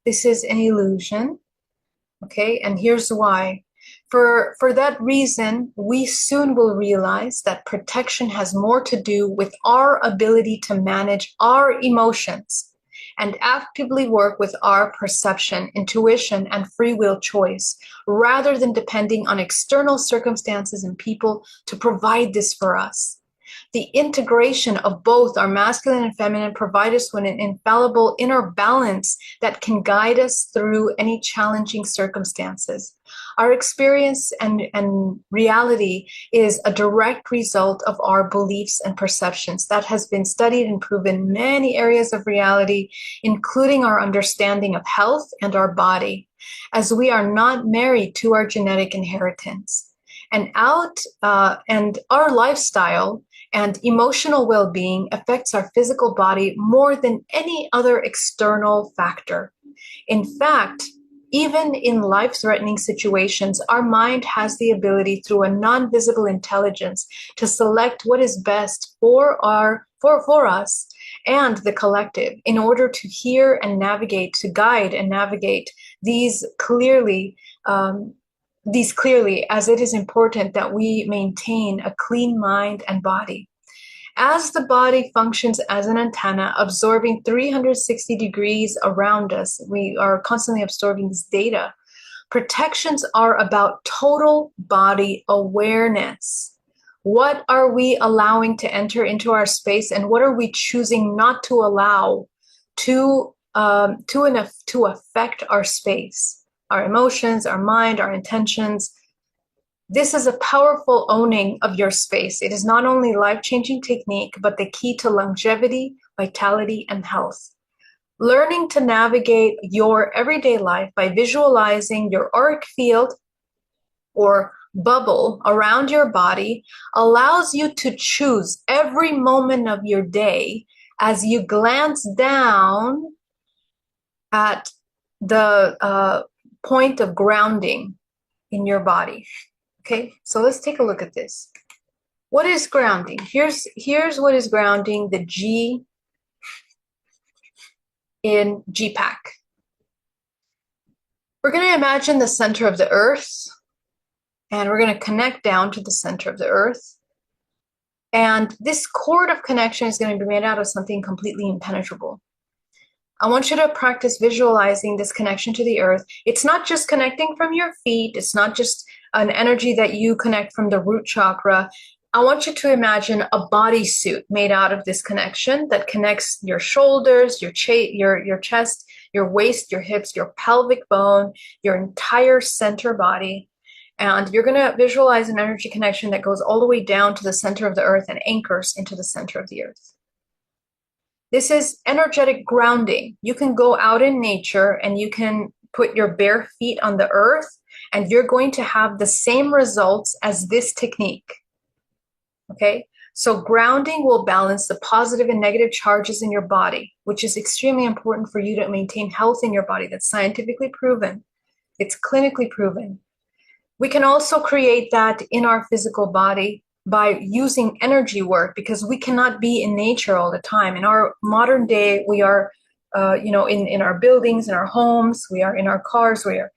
This is an illusion, okay? And here's why. For that reason, we soon will realize that protection has more to do with our ability to manage our emotions and actively work with our perception, intuition, and free will choice, rather than depending on external circumstances and people to provide this for us. The integration of both our masculine and feminine provide us with an infallible inner balance that can guide us through any challenging circumstances. Our experience and reality is a direct result of our beliefs and perceptions. That has been studied and proven in many areas of reality, including our understanding of health and our body, as we are not married to our genetic inheritance. And our lifestyle and emotional well-being affects our physical body more than any other external factor. In fact, even in life-threatening situations, our mind has the ability, through a non-visible intelligence, to select what is best for us and the collective, in order to hear and navigate, to guide and navigate these clearly, as it is important that we maintain a clean mind and body. As the body functions as an antenna, absorbing 360 degrees around us, we are constantly absorbing this data. Protections are about total body awareness. What are we allowing to enter into our space, and what are we choosing not to allow to affect our space, our emotions, our mind, our intentions? This is a powerful owning of your space. It is not only a life-changing technique, but the key to longevity, vitality, and health. Learning to navigate your everyday life by visualizing your auric field or bubble around your body allows you to choose every moment of your day as you glance down at the point of grounding in your body. Okay, so let's take a look at this. What is grounding? Here's what is grounding, the G in GPAC. We're going to imagine the center of the earth, and we're going to connect down to the center of the earth. And this cord of connection is going to be made out of something completely impenetrable. I want you to practice visualizing this connection to the earth. It's not just connecting from your feet. It's not just an energy that you connect from the root chakra. I want you to imagine a bodysuit made out of this connection that connects your shoulders, your chest, your waist, your hips, your pelvic bone, your entire center body. And you're going to visualize an energy connection that goes all the way down to the center of the earth and anchors into the center of the earth. This is energetic grounding. You can go out in nature and you can put your bare feet on the earth, and you're going to have the same results as this technique. Okay? So grounding will balance the positive and negative charges in your body, which is extremely important for you to maintain health in your body. That's scientifically proven. It's clinically proven. We can also create that in our physical body by using energy work, because we cannot be in nature all the time. In our modern day, we are, in our buildings, in our homes, we are in our cars, we are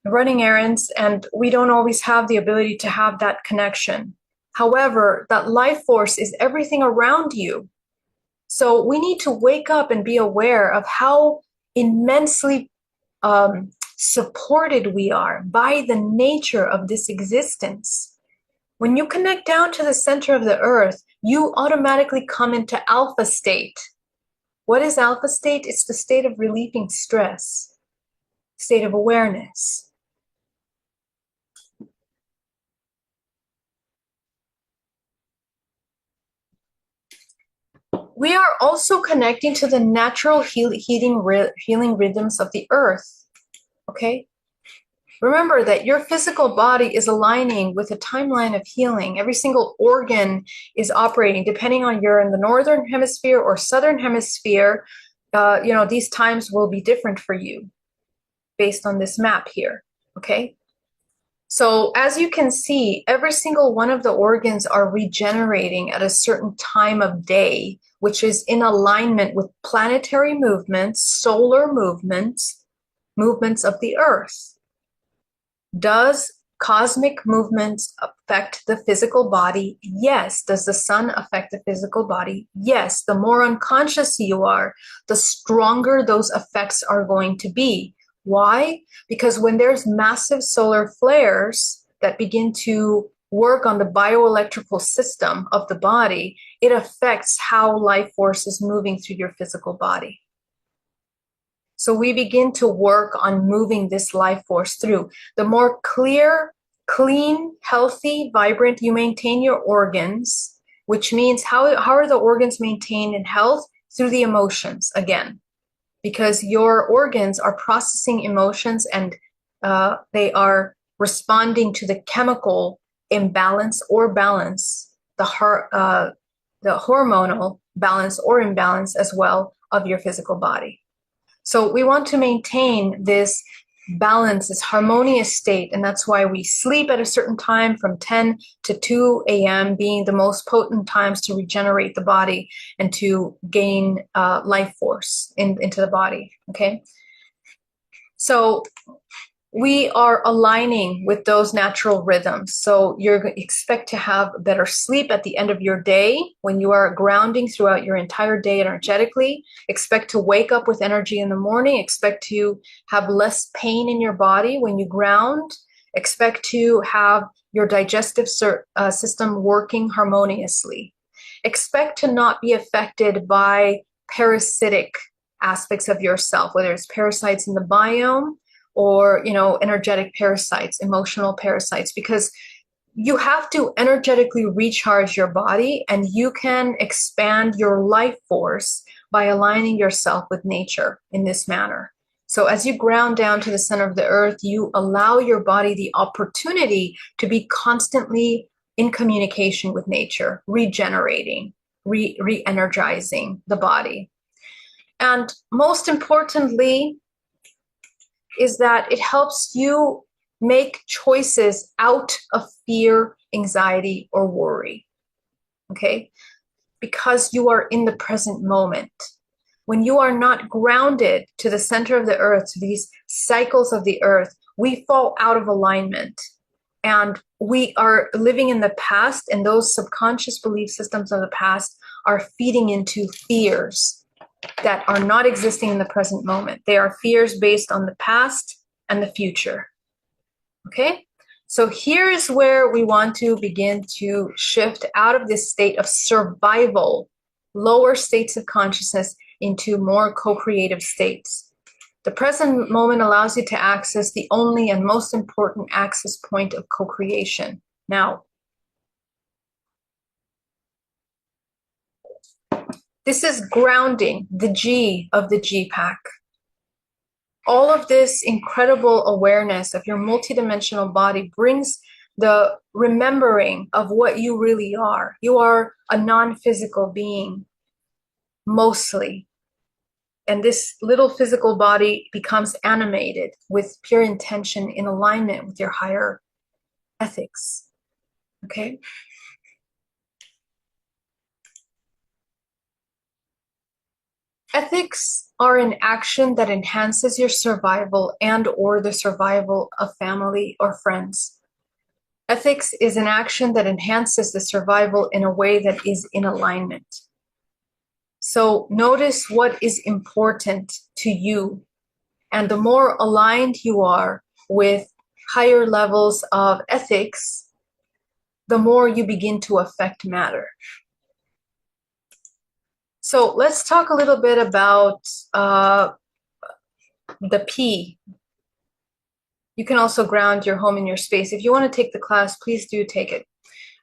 running errands, and we don't always have the ability to have that connection. However, that life force is everything around you. So we need to wake up and be aware of how immensely supported we are by the nature of this existence. When you connect down to the center of the earth, you automatically come into alpha state. What is alpha state? It's the state of relieving stress, state of awareness. We are also connecting to the natural healing rhythms of the earth. Okay? Remember that your physical body is aligning with a timeline of healing. Every single organ is operating, depending on you're in the northern hemisphere or southern hemisphere. These times will be different for you based on this map here. Okay? So as you can see, every single one of the organs are regenerating at a certain time of day, which is in alignment with planetary movements, solar movements, movements of the earth. Does cosmic movements affect the physical body? Yes. Does the sun affect the physical body? Yes. The more unconscious you are, the stronger those effects are going to be. Why? Because when there's massive solar flares that begin to work on the bioelectrical system of the body, it affects how life force is moving through your physical body. So we begin to work on moving this life force through. The more clear, clean, healthy, vibrant you maintain your organs, which means how are the organs maintained in health? Through the emotions, again. Because your organs are processing emotions, and they are responding to the chemical imbalance or balance, the hormonal balance or imbalance as well of your physical body. So we want to maintain this balance, this harmonious state, and that's why we sleep at a certain time from 10 to 2 a.m. being the most potent times to regenerate the body and to gain life force into the body, okay? So we are aligning with those natural rhythms. So you're expect to have better sleep at the end of your day when you are grounding throughout your entire day energetically. Expect to wake up with energy in the morning. Expect to have less pain in your body when you ground. Expect to have your digestive system working harmoniously. Expect to not be affected by parasitic aspects of yourself, whether it's parasites in the biome or, you know, energetic parasites, emotional parasites, because you have to energetically recharge your body, and you can expand your life force by aligning yourself with nature in this manner. So as you ground down to the center of the earth, you allow your body the opportunity to be constantly in communication with nature, regenerating, re-energizing the body. And most importantly, is that it helps you make choices out of fear, anxiety, or worry. Okay? Because you are in the present moment. When you are not grounded to the center of the earth, to these cycles of the earth, we fall out of alignment. And we are living in the past, and those subconscious belief systems of the past are feeding into fears that are not existing in the present moment. They are fears based on the past and the future. Okay? So here's where we want to begin to shift out of this state of survival, lower states of consciousness, into more co-creative states. The present moment allows you to access the only and most important access point of co-creation. Now, this is grounding, the G of the GPAC. All of this incredible awareness of your multidimensional body brings the remembering of what you really are. You are a non-physical being, mostly. And this little physical body becomes animated with pure intention in alignment with your higher ethics. Okay? Ethics are an action that enhances your survival and or the survival of family or friends. Ethics is an action that enhances the survival in a way that is in alignment. So notice what is important to you. And the more aligned you are with higher levels of ethics, the more you begin to affect matter. So let's talk a little bit about the P. You can also ground your home and your space. If you want to take the class, please do take it.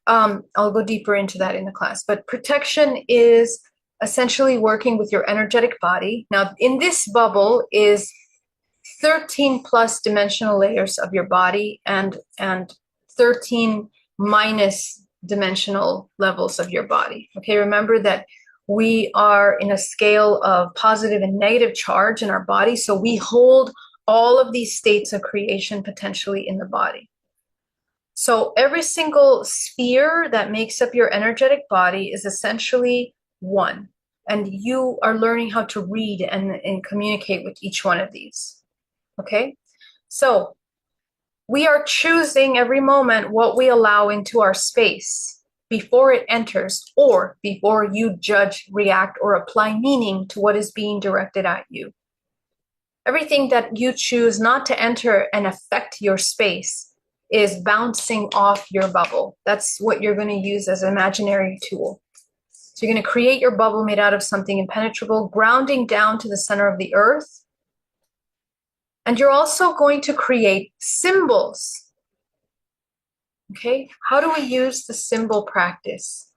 I'll go deeper into that in the class. But protection is essentially working with your energetic body. Now, in this bubble is 13 plus dimensional layers of your body and 13 minus dimensional levels of your body. Okay, remember that we are in a scale of positive and negative charge in our body, so we hold all of these states of creation potentially in the body. So every single sphere that makes up your energetic body is essentially one, and you are learning how to read and communicate with each one of these. Okay, so we are choosing every moment what we allow into our space before it enters, or before you judge, react, or apply meaning to what is being directed at you. Everything that you choose not to enter and affect your space is bouncing off your bubble. That's what you're going to use as an imaginary tool. So you're going to create your bubble made out of something impenetrable, grounding down to the center of the earth. And you're also going to create symbols. Okay, how do we use the symbol practice?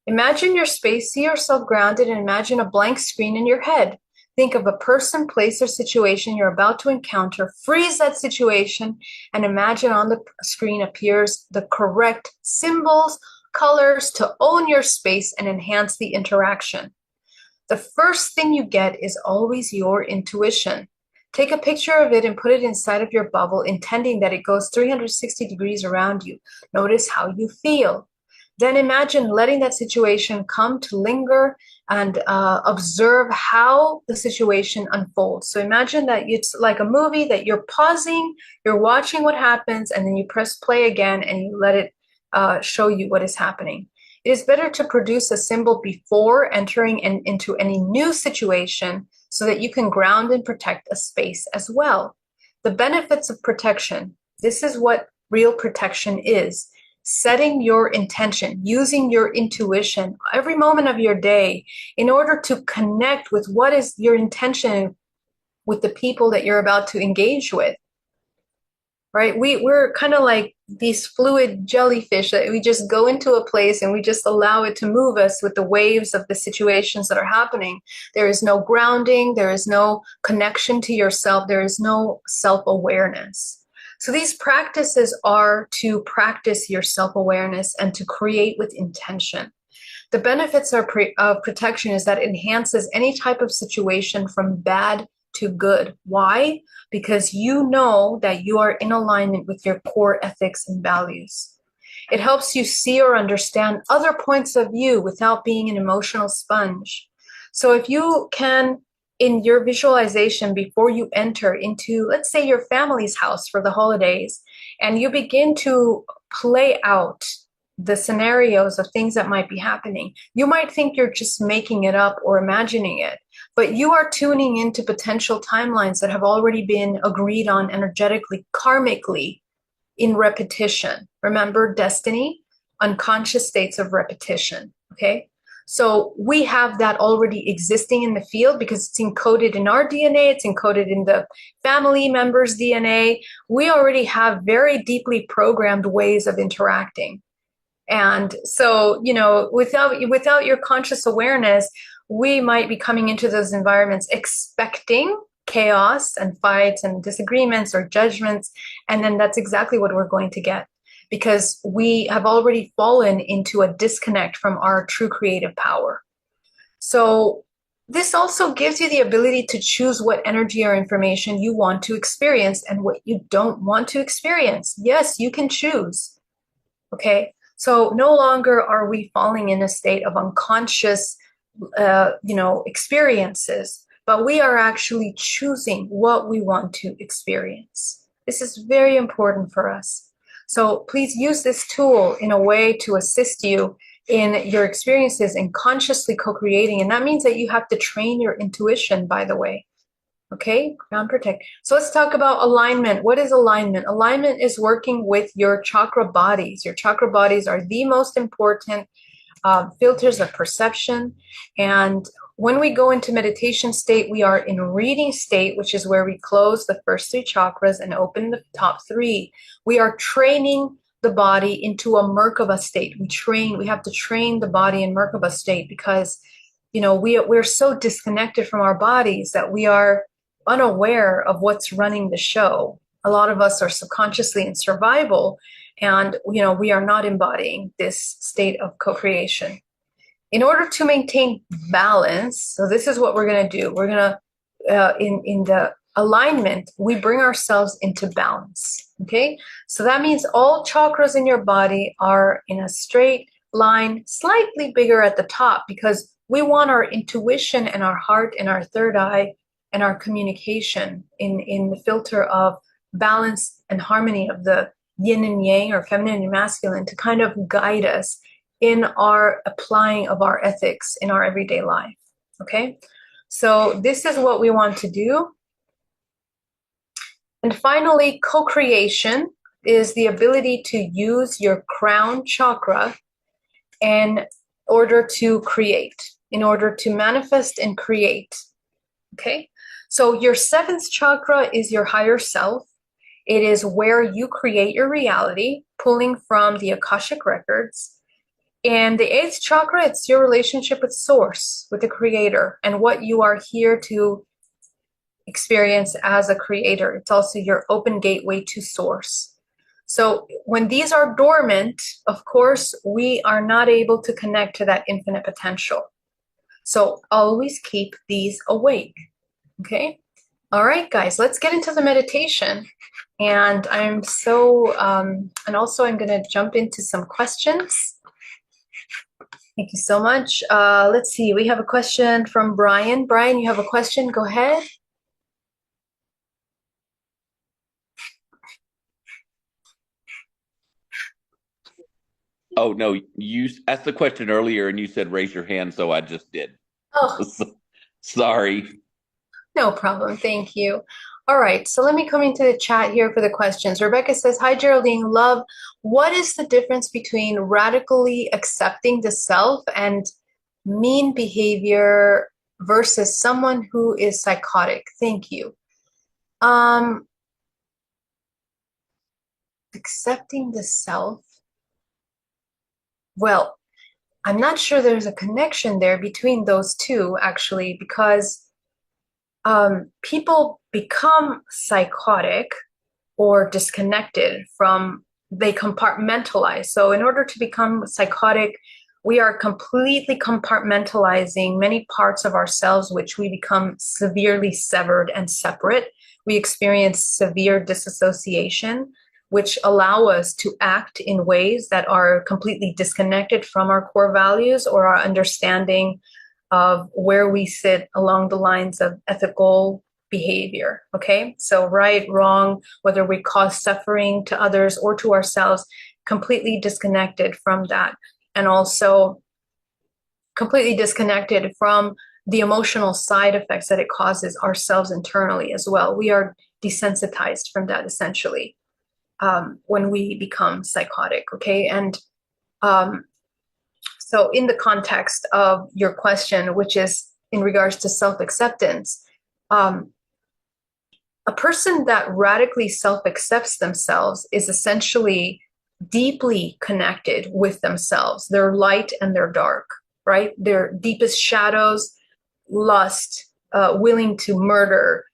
Imagine your space, see yourself grounded, and imagine a blank screen in your head. Think of a person, place, or situation you're about to encounter. Freeze that situation and imagine on the screen appears the correct symbols, colors to own your space and enhance the interaction. The first thing you get is always your intuition. Take a picture of it and put it inside of your bubble, intending that it goes 360 degrees around you. Notice how you feel. then imagine letting that situation come to linger and observe how the situation unfolds. So imagine that it's like a movie that you're pausing, you're watching what happens, and then you press play again and you let it show you what is happening. It is better to produce a symbol before entering into any new situation so that you can ground and protect a space as well. The benefits of protection. This is what real protection is. Setting your intention, using your intuition every moment of your day in order to connect with what is your intention with the people that you're about to engage with. Right? We're kind of like these fluid jellyfish that we just go into a place and we just allow it to move us with the waves of the situations that are happening. There is no grounding, there is no connection to yourself, there is no self-awareness. So these practices are to practice your self-awareness and to create with intention. The benefits of protection is that it enhances any type of situation from bad to good. Why? Because you know that you are in alignment with your core ethics and values. It helps you see or understand other points of view without being an emotional sponge. So if you can, in your visualization before you enter into, let's say, your family's house for the holidays, and you begin to play out the scenarios of things that might be happening, you might think you're just making it up or imagining it, but you are tuning into potential timelines that have already been agreed on energetically, karmically, in repetition. Remember, destiny, unconscious states of repetition, okay? So we have that already existing in the field because it's encoded in our DNA, it's encoded in the family members' DNA. We already have very deeply programmed ways of interacting. And so, you know, without your conscious awareness, we might be coming into those environments expecting chaos and fights and disagreements or judgments. And then that's exactly what we're going to get because we have already fallen into a disconnect from our true creative power. So this also gives you the ability to choose what energy or information you want to experience and what you don't want to experience. Yes, you can choose. Okay. So no longer are we falling in a state of unconscious, experiences, but we are actually choosing what we want to experience. This is very important for us. So please use this tool in a way to assist you in your experiences and consciously co-creating. And that means that you have to train your intuition, by the way. Okay, ground protect. So let's talk about alignment. What is alignment? Alignment is working with your chakra bodies. Your chakra bodies are the most important filters of perception. And when we go into meditation state, we are in reading state, which is where we close the first three chakras and open the top three. We are training the body into a Merkaba state. We have to train the body in Merkaba state because, we're so disconnected from our bodies that we are unaware of what's running the show. A lot of us are subconsciously in survival, and we are not embodying this state of co-creation. In order to maintain balance, so this is what we're going to do. We're going to, in the alignment, we bring ourselves into balance. Okay, so that means all chakras in your body are in a straight line, slightly bigger at the top, because we want our intuition and our heart and our third eye and our communication in the filter of balance and harmony of the yin and yang, or feminine and masculine, to kind of guide us in our applying of our ethics in our everyday life. Okay, so this is what we want to do. And finally, co-creation is the ability to use your crown chakra in order to create, in order to manifest and create. Okay, so your seventh chakra is your higher self. It is where you create your reality, pulling from the Akashic records. And the eighth chakra, it's your relationship with Source, with the Creator, and what you are here to experience as a creator. It's also your open gateway to Source. So when these are dormant, of course, we are not able to connect to that infinite potential. So always keep these awake. Okay. All right, guys, let's get into the meditation. And I'm so, and also I'm going to jump into some questions. Thank you so much. Let's see. We have a question from Brian. Brian, you have a question? Go ahead. Oh no, you asked the question earlier and you said raise your hand, so I just did. Oh, Sorry. no problem. Thank you. All right. So let me come into the chat here for the questions. Rebecca says, Hi, Geraldine. Love. What is the difference between radically accepting the self and mean behavior versus someone who is psychotic? Thank you. Um, Accepting the self. Well, I'm not sure there's a connection there between those two, actually, because people become psychotic or disconnected from, they compartmentalize. So, in order to become psychotic, we are completely compartmentalizing many parts of ourselves, which we become severely severed and separate. We experience severe disassociation, which allow us to act in ways that are completely disconnected from our core values or our understanding of where we sit along the lines of ethical behavior. Okay, so right, wrong, whether we cause suffering to others or to ourselves, completely disconnected from that. And also completely disconnected from the emotional side effects that it causes ourselves internally as well. We are desensitized from that essentially when we become psychotic. Okay, and um, so in the context of your question, which is in regards to self-acceptance, um, a person that radically self accepts themselves is essentially deeply connected with themselves, their light and their dark, right? Their deepest shadows, lust, willing to murder,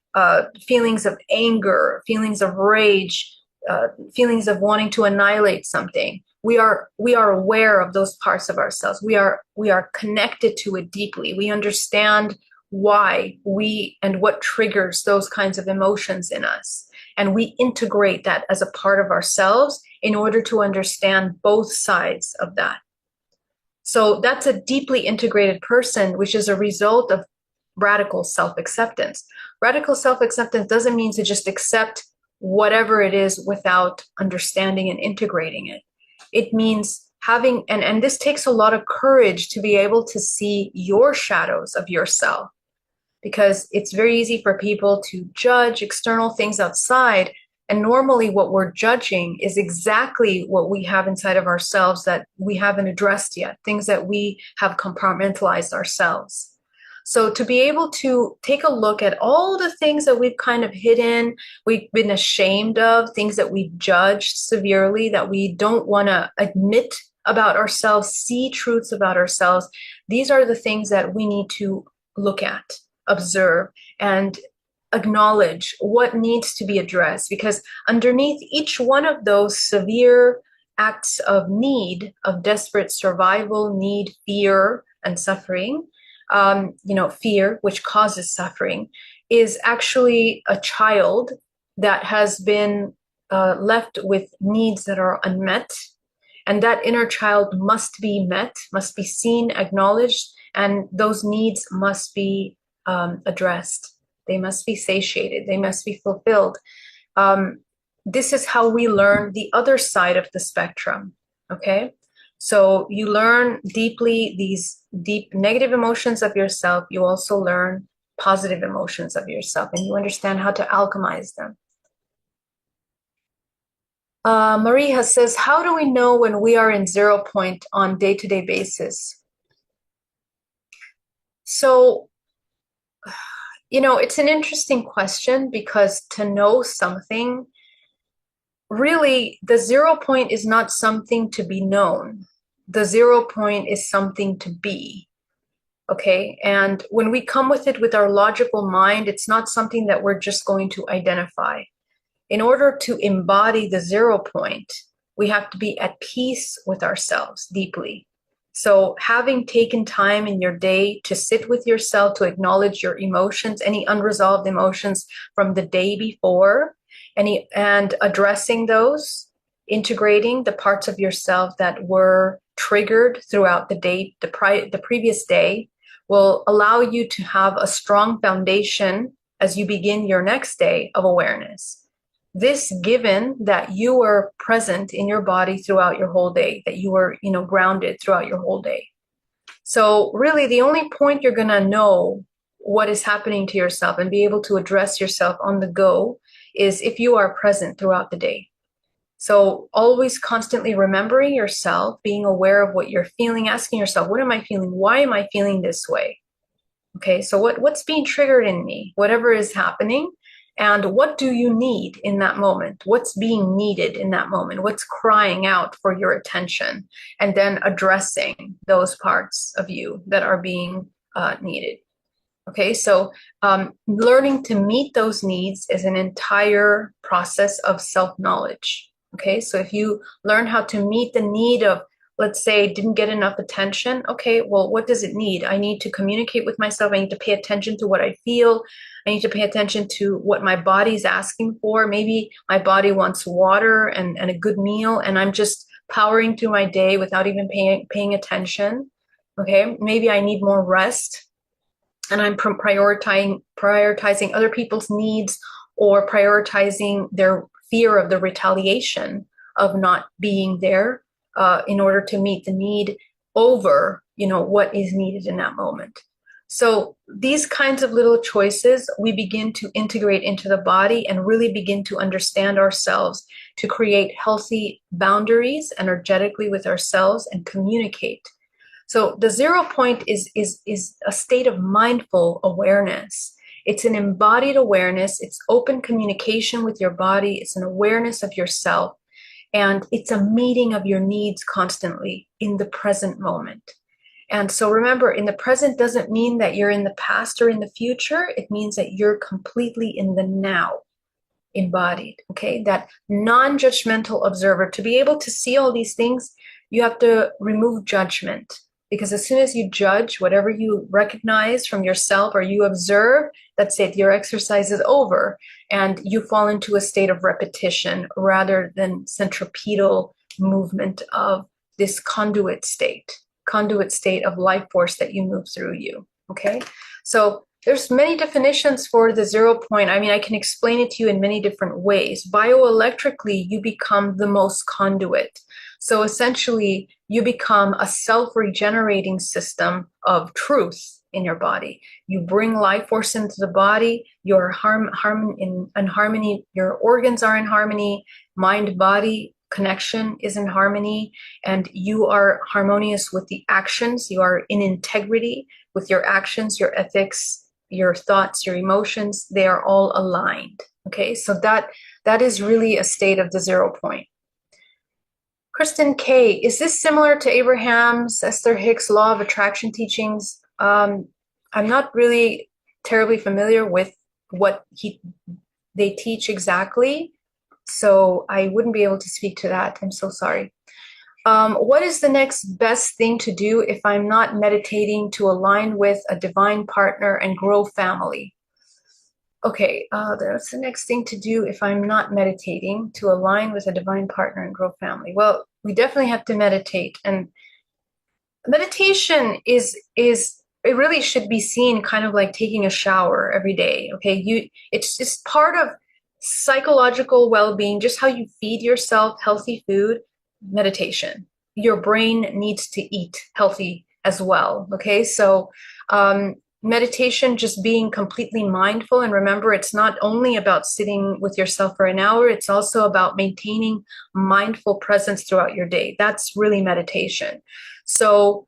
feelings of anger, feelings of rage, feelings of wanting to annihilate something. We are aware of those parts of ourselves. We are connected to it deeply. We understand why we and what triggers those kinds of emotions in us. And we integrate that as a part of ourselves in order to understand both sides of that. So that's a deeply integrated person, which is a result of radical self acceptance. Radical self acceptance doesn't mean to just accept whatever it is without understanding and integrating it. It means having, and this takes a lot of courage to be able to see your shadows of yourself, because it's very easy for people to judge external things outside. And normally, what we're judging is exactly what we have inside of ourselves that we haven't addressed yet, things that we have compartmentalized ourselves. So, to be able to take a look at all the things that we've kind of hidden, we've been ashamed of, things that we've judged severely, that we don't want to admit about ourselves, see truths about ourselves, these are the things that we need to look at, observe, and acknowledge what needs to be addressed, because underneath each one of those severe acts of need, of desperate survival, need, fear, and suffering, fear, which causes suffering, is actually a child that has been left with needs that are unmet. And that inner child must be met, must be seen, acknowledged, and those needs must be addressed. They must be satiated. They must be fulfilled. Um, this is how we learn the other side of the spectrum. Okay. So you learn deeply these deep negative emotions of yourself. You also learn positive emotions of yourself, and you understand how to alchemize them. Maria says, how do we know when we are in 0 point on day-to-day basis? So, it's an interesting question, because to know something, really, the 0 point is not something to be known. The 0 point is something to be. Okay. And when we come with it with our logical mind, it's not something that we're just going to identify. In order to embody the 0 point, we have to be at peace with ourselves deeply. So, having taken time in your day to sit with yourself, to acknowledge your emotions, any unresolved emotions from the day before, and addressing those, integrating the parts of yourself that were triggered throughout the day, the previous day, will allow you to have a strong foundation as you begin your next day of awareness. This given that you were present in your body throughout your whole day, that you were, grounded throughout your whole day. So really the only point you're going to know what is happening to yourself and be able to address yourself on the go is if you are present throughout the day. So always constantly remembering yourself, being aware of what you're feeling, asking yourself, what am I feeling? Why am I feeling this way? Okay, so what's being triggered in me, whatever is happening, and what do you need in that moment? What's being needed in that moment? What's crying out for your attention? And then addressing those parts of you that are being needed. Okay, so learning to meet those needs is an entire process of self-knowledge. Okay, so if you learn how to meet the need of, let's say, didn't get enough attention. Okay, well, what does it need? I need to communicate with myself. I need to pay attention to what I feel. I need to pay attention to what my body's asking for. Maybe my body wants water and a good meal, and I'm just powering through my day without even paying attention. Okay, maybe I need more rest, and I'm prioritizing other people's needs or prioritizing their fear of the retaliation of not being there in order to meet the need over, what is needed in that moment. So these kinds of little choices, we begin to integrate into the body and really begin to understand ourselves, to create healthy boundaries energetically with ourselves and communicate. So the 0 point is a state of mindful awareness. It's an embodied awareness. It's open communication with your body. It's an awareness of yourself. And it's a meeting of your needs constantly in the present moment. And so remember, in the present doesn't mean that you're in the past or in the future. It means that you're completely in the now, embodied, okay? That non-judgmental observer. To be able to see all these things, you have to remove judgment. Because as soon as you judge, whatever you recognize from yourself or you observe, that's it, your exercise is over. And you fall into a state of repetition rather than centripetal movement of this conduit state of life force that you move through you, okay? So there's many definitions for the 0 point. I mean, I can explain it to you in many different ways. Bioelectrically, you become the most conduit. So essentially, you become a self-regenerating system of truth in your body. You bring life force into the body. You're in harmony. Your organs are in harmony. Mind-body connection is in harmony, and you are harmonious with the actions. You are in integrity with your actions, your ethics, your thoughts, your emotions. They are all aligned. Okay, so that is really a state of the 0 point. Kristen K, is this similar to Abraham's Esther Hicks law of attraction teachings? I'm not really terribly familiar with what they teach exactly, so I wouldn't be able to speak to that. I'm so sorry. What is the next best thing to do if I'm not meditating to align with a divine partner and grow family? Okay, that's the next thing to do if I'm not meditating to align with a divine partner and grow family. Well, we definitely have to meditate, and meditation is it really should be seen kind of like taking a shower every day. Okay, it's just part of psychological well-being, just how you feed yourself healthy food. Meditation, your brain needs to eat healthy as well. Okay, so meditation, just being completely mindful, and remember, it's not only about sitting with yourself for an hour, it's also about maintaining mindful presence throughout your day. That's really meditation. So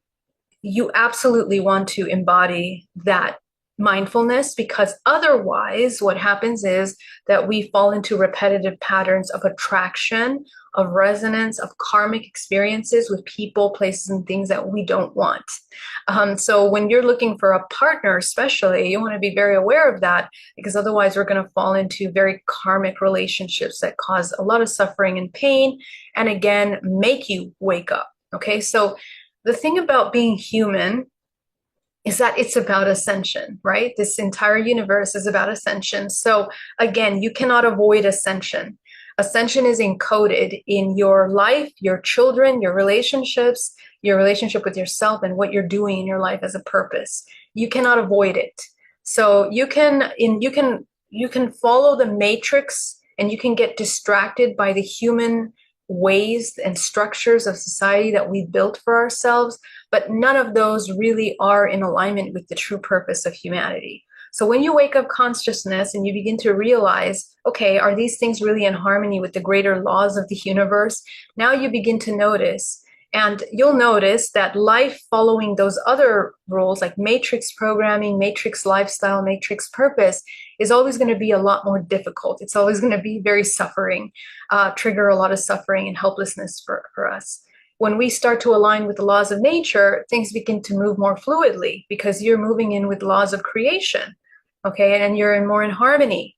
you absolutely want to embody that mindfulness, because otherwise what happens is that we fall into repetitive patterns of attraction, of resonance, of karmic experiences with people, places, and things that we don't want. So when you're looking for a partner, especially, you want to be very aware of that, because otherwise we're going to fall into very karmic relationships that cause a lot of suffering and pain, and again, make you wake up. Okay, so the thing about being human is that it's about ascension, right? This entire universe is about ascension. So again, you cannot avoid ascension. Ascension is encoded in your life, your children, your relationships, your relationship with yourself, and what you're doing in your life as a purpose. You cannot avoid it. So you can follow the matrix, and you can get distracted by the human ways and structures of society that we built for ourselves, but none of those really are in alignment with the true purpose of humanity. So when you wake up consciousness and you begin to realize, okay, are these things really in harmony with the greater laws of the universe? Now you begin to notice, and you'll notice that life following those other rules like matrix programming, matrix lifestyle, matrix purpose is always going to be a lot more difficult. It's always going to be very suffering, trigger a lot of suffering and helplessness for us. When we start to align with the laws of nature, things begin to move more fluidly because you're moving in with laws of creation, okay? And you're more in harmony,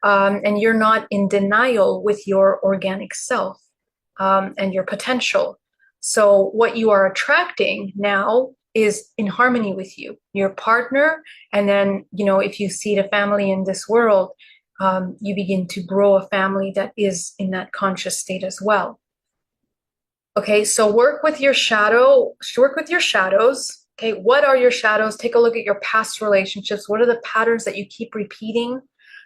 and you're not in denial with your organic self, and your potential. So what you are attracting now is in harmony with you, your partner. And then, if you seed a family in this world, you begin to grow a family that is in that conscious state as well. Okay, so work with your shadows. Okay, what are your shadows? Take a look at your past relationships. What are the patterns that you keep repeating?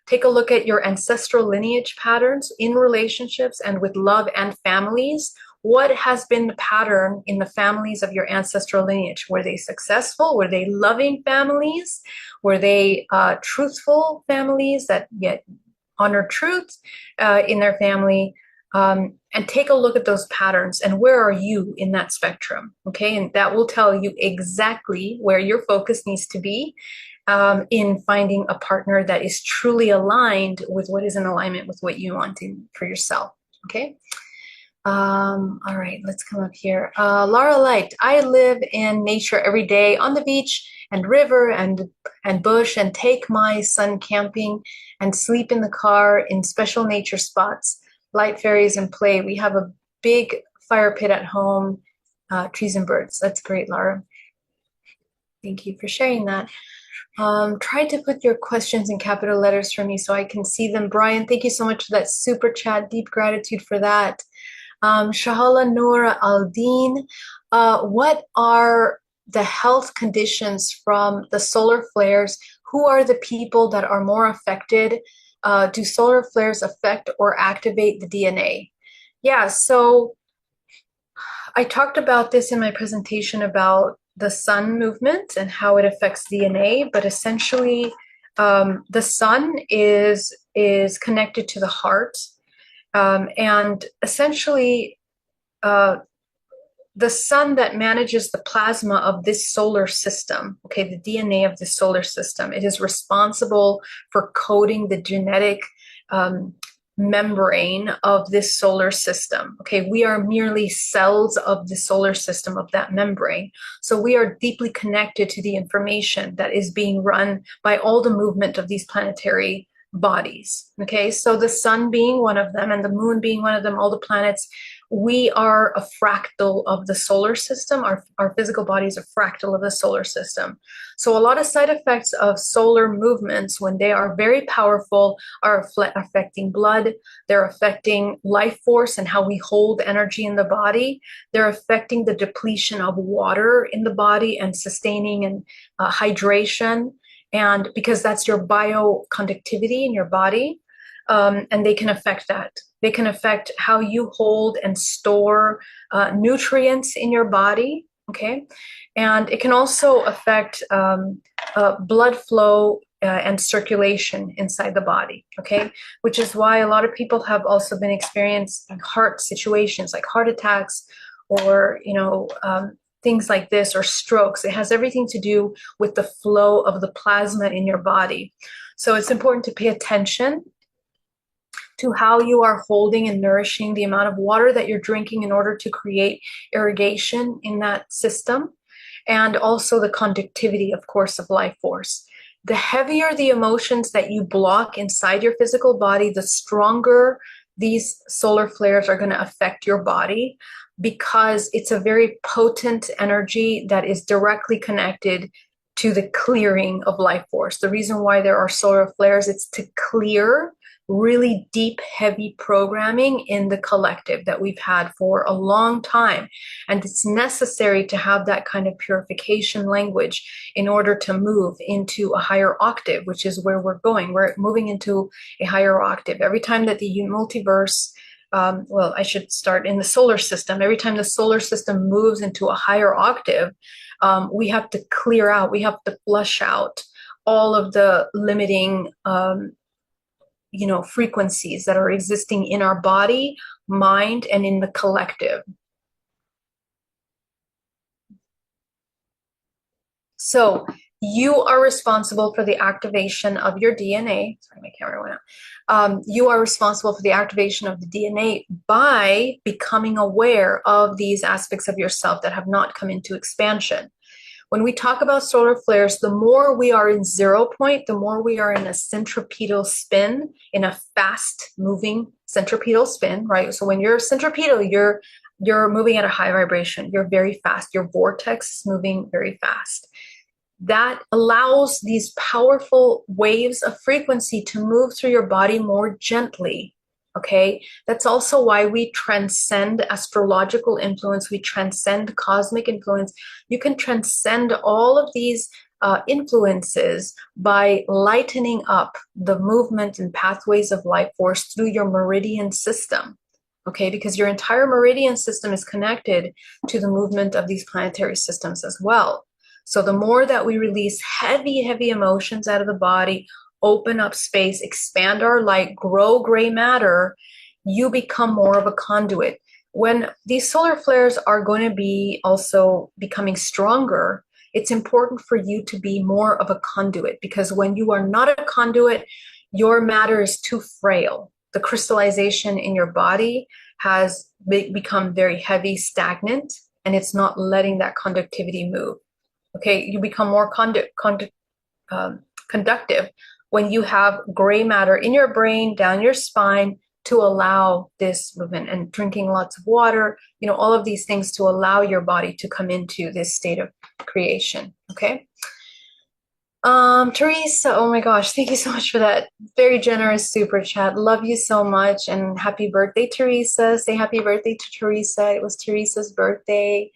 Take a look at your ancestral lineage patterns in relationships and with love and families. What has been the pattern in the families of your ancestral lineage? Were they successful? Were they loving families? Were they truthful families that yet honor truth in their family? And take a look at those patterns and where are you in that spectrum, okay? And that will tell you exactly where your focus needs to be in finding a partner that is truly aligned with what is in alignment with what you want for yourself, okay? All right, let's come up here. Lara Light, I live in nature every day on the beach and river and bush, and take my son camping and sleep in the car in special nature spots. Light fairies and play. We have a big fire pit at home, trees and birds. That's great, Lara. Thank you for sharing that. Try to put your questions in capital letters for me so I can see them. Brian, thank you so much for that super chat. Deep gratitude for that. Shahala Noor Aldeen, what are the health conditions from the solar flares? Who are the people that are more affected? Do solar flares affect or activate the DNA? Yeah, so I talked about this in my presentation about the sun movement and how it affects DNA, but essentially the sun is connected to the heart, and essentially the sun that manages the plasma of this solar system, okay, the DNA of the solar system, it is responsible for coding the genetic membrane of this solar system. Okay, we are merely cells of the solar system, of that membrane. So we are deeply connected to the information that is being run by all the movement of these planetary bodies. Okay, so the sun being one of them and the moon being one of them, all the planets, we are a fractal of the solar system. Our physical body is a fractal of the solar system. So a lot of side effects of solar movements, when they are very powerful, are affecting blood. They're affecting life force and how we hold energy in the body. They're affecting the depletion of water in the body and sustaining and hydration. And because that's your bioconductivity in your body, and they can affect that. They can affect how you hold and store nutrients in your body, okay? And it can also affect blood flow and circulation inside the body, okay? Which is why a lot of people have also been experiencing heart situations like heart attacks or, things like this, or strokes. It has everything to do with the flow of the plasma in your body. So it's important to pay attention to how you are holding and nourishing the amount of water that you're drinking in order to create irrigation in that system, and also the conductivity, of course, of life force. The heavier the emotions that you block inside your physical body, the stronger these solar flares are going to affect your body, because it's a very potent energy that is directly connected to the clearing of life force. The reason why there are solar flares, it's to clear really deep, heavy programming in the collective that we've had for a long time. And it's necessary to have that kind of purification language in order to move into a higher octave, which is where we're going. We're moving into a higher octave. Every time that the multiverse, well, I should start in the solar system. Every time the solar system moves into a higher octave, we have to clear out, we have to flush out all of the limiting frequencies that are existing in our body, mind, and in the collective. So you are responsible for the activation of your DNA. Sorry, my camera went out. You are responsible for the activation of the DNA by becoming aware of these aspects of yourself that have not come into expansion. When we talk about solar flares, the more we are in 0 point, the more we are in a centripetal spin, in a fast moving centripetal spin, right? So when you're centripetal, you're moving at a high vibration. You're very fast. Your vortex is moving very fast. That allows these powerful waves of frequency to move through your body more gently. Okay, that's also why we transcend astrological influence, we transcend cosmic influence. You can transcend all of these influences by lightening up the movement and pathways of life force through your meridian system. Okay, because your entire meridian system is connected to the movement of these planetary systems as well. So the more that we release heavy, heavy emotions out of the body, open up space, expand our light, grow gray matter, you become more of a conduit. When these solar flares are going to be also becoming stronger, it's important for you to be more of a conduit, because when you are not a conduit, your matter is too frail. The crystallization in your body has become very heavy, stagnant, and it's not letting that conductivity move. Okay, you become more conductive when you have gray matter in your brain, down your spine, to allow this movement, and drinking lots of water, all of these things to allow your body to come into this state of creation. Okay. Teresa, oh my gosh, thank you so much for that very generous super chat. Love you so much, and happy birthday, Teresa. Say happy birthday to Teresa. It was Teresa's birthday.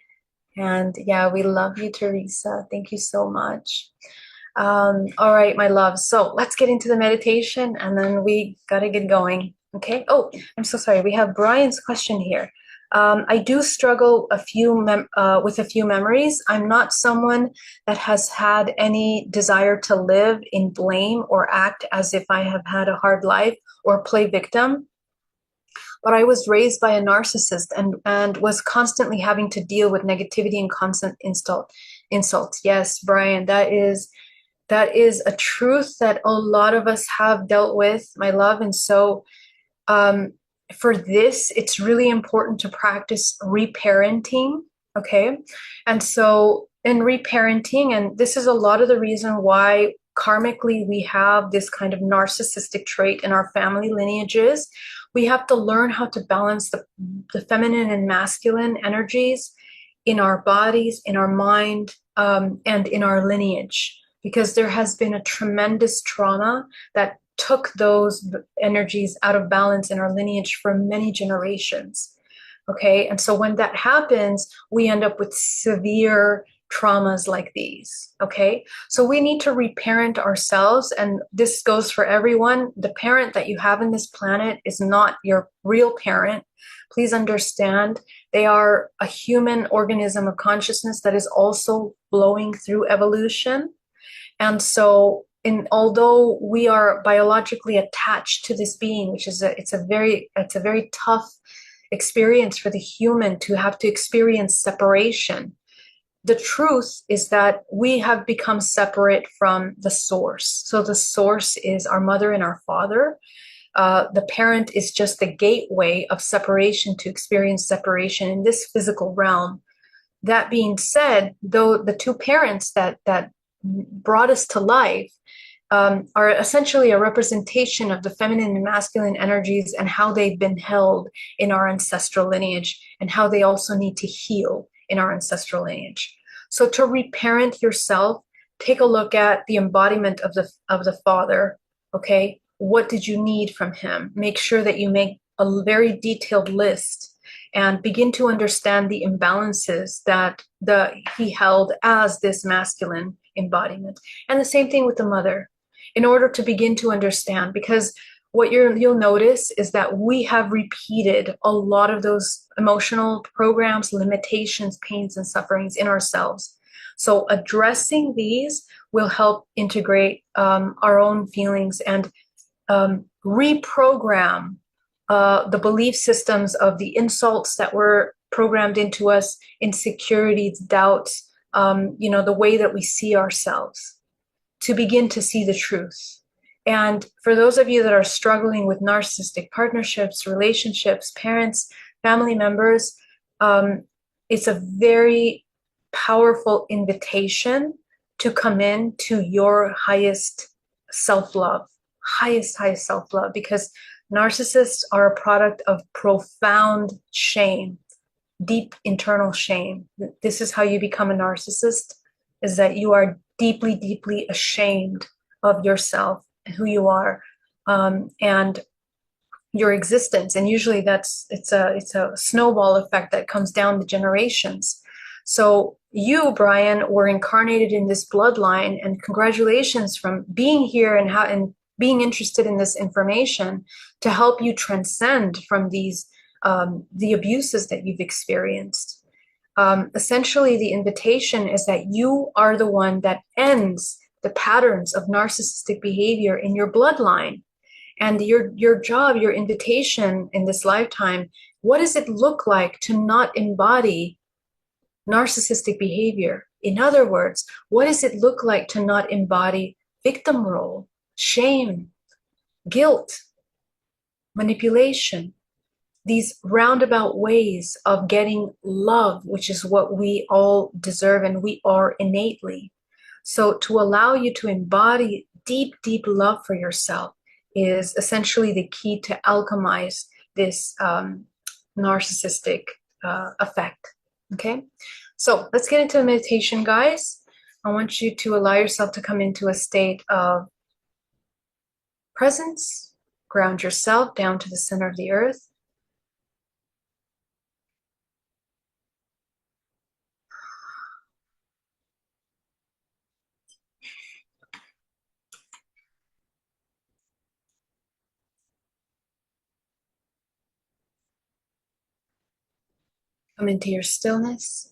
And yeah, we love you, Teresa. Thank you so much. All right, my love. So let's get into the meditation, and then we got to get going. Okay. Oh, I'm so sorry. We have Brian's question here. I do struggle with a few memories. I'm not someone that has had any desire to live in blame or act as if I have had a hard life or play victim. But I was raised by a narcissist and was constantly having to deal with negativity and constant insults. Yes, Brian, that is a truth that a lot of us have dealt with, my love. And so for this, it's really important to practice reparenting. Okay. And so in reparenting, and this is a lot of the reason why karmically we have this kind of narcissistic trait in our family lineages. We have to learn how to balance the feminine and masculine energies in our bodies, in our mind, and in our lineage, because there has been a tremendous trauma that took those energies out of balance in our lineage for many generations. Okay, and so when that happens, we end up with severe traumas like these. Okay, so we need to reparent ourselves, and this goes for everyone. The parent that you have in this planet is not your real parent. Please understand, they are a human organism of consciousness that is also flowing through evolution. And so although we are biologically attached to this being, which is it's a very tough experience for the human to have to experience separation. The truth is that we have become separate from the source. So the source is our mother and our father. The parent is just the gateway of separation to experience separation in this physical realm. That being said, though the two parents that brought us to life are essentially a representation of the feminine and masculine energies and how they've been held in our ancestral lineage, and how they also need to heal in our ancestral lineage. So to reparent yourself, take a look at the embodiment of the father. Okay, what did you need from him? Make sure that you make a very detailed list and begin to understand the imbalances that he held as this masculine embodiment. And the same thing with the mother, in order to begin to understand, because what you'll notice is that we have repeated a lot of those emotional programs, limitations, pains, and sufferings in ourselves. So addressing these will help integrate our own feelings and reprogram the belief systems of the insults that were programmed into us, insecurities, doubts, the way that we see ourselves, to begin to see the truth. And for those of you that are struggling with narcissistic partnerships, relationships, parents, family members, it's a very powerful invitation to come in to your highest self-love, highest self-love, because narcissists are a product of profound shame, deep internal shame. This is how you become a narcissist, is that you are deeply, deeply ashamed of yourself and who you are, and your existence. And usually it's a snowball effect that comes down the generations. So you, Brian, were incarnated in this bloodline, and congratulations from being here and being interested in this information to help you transcend from these the abuses that you've experienced. Essentially, the invitation is that you are the one that ends the patterns of narcissistic behavior in your bloodline. And your job, your invitation in this lifetime, what does it look like to not embody narcissistic behavior? In other words, what does it look like to not embody victim role, shame, guilt, manipulation, these roundabout ways of getting love, which is what we all deserve and we are innately. So to allow you to embody deep, deep love for yourself is essentially the key to alchemize this narcissistic effect. Okay, so let's get into the meditation, guys. I want you to allow yourself to come into a state of presence, ground yourself down to the center of the earth. Come into your stillness.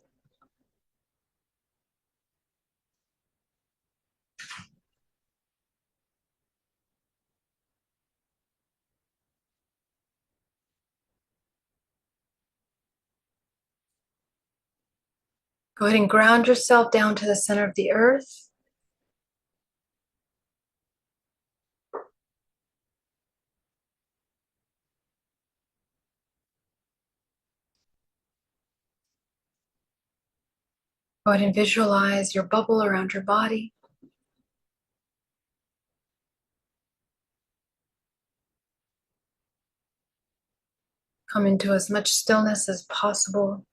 Go ahead and ground yourself down to the center of the earth. Go ahead and visualize your bubble around your body. Come into as much stillness as possible.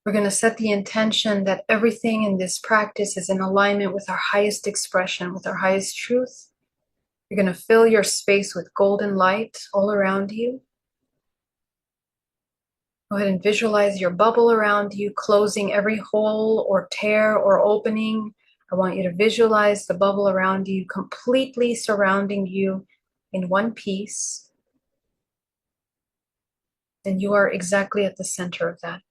We're going to set the intention that everything in this practice is in alignment with our highest expression, with our highest truth. You're going to fill your space with golden light all around you. Go ahead and visualize your bubble around you, closing every hole or tear or opening. I want you to visualize the bubble around you completely surrounding you in one piece. And you are exactly at the center of that.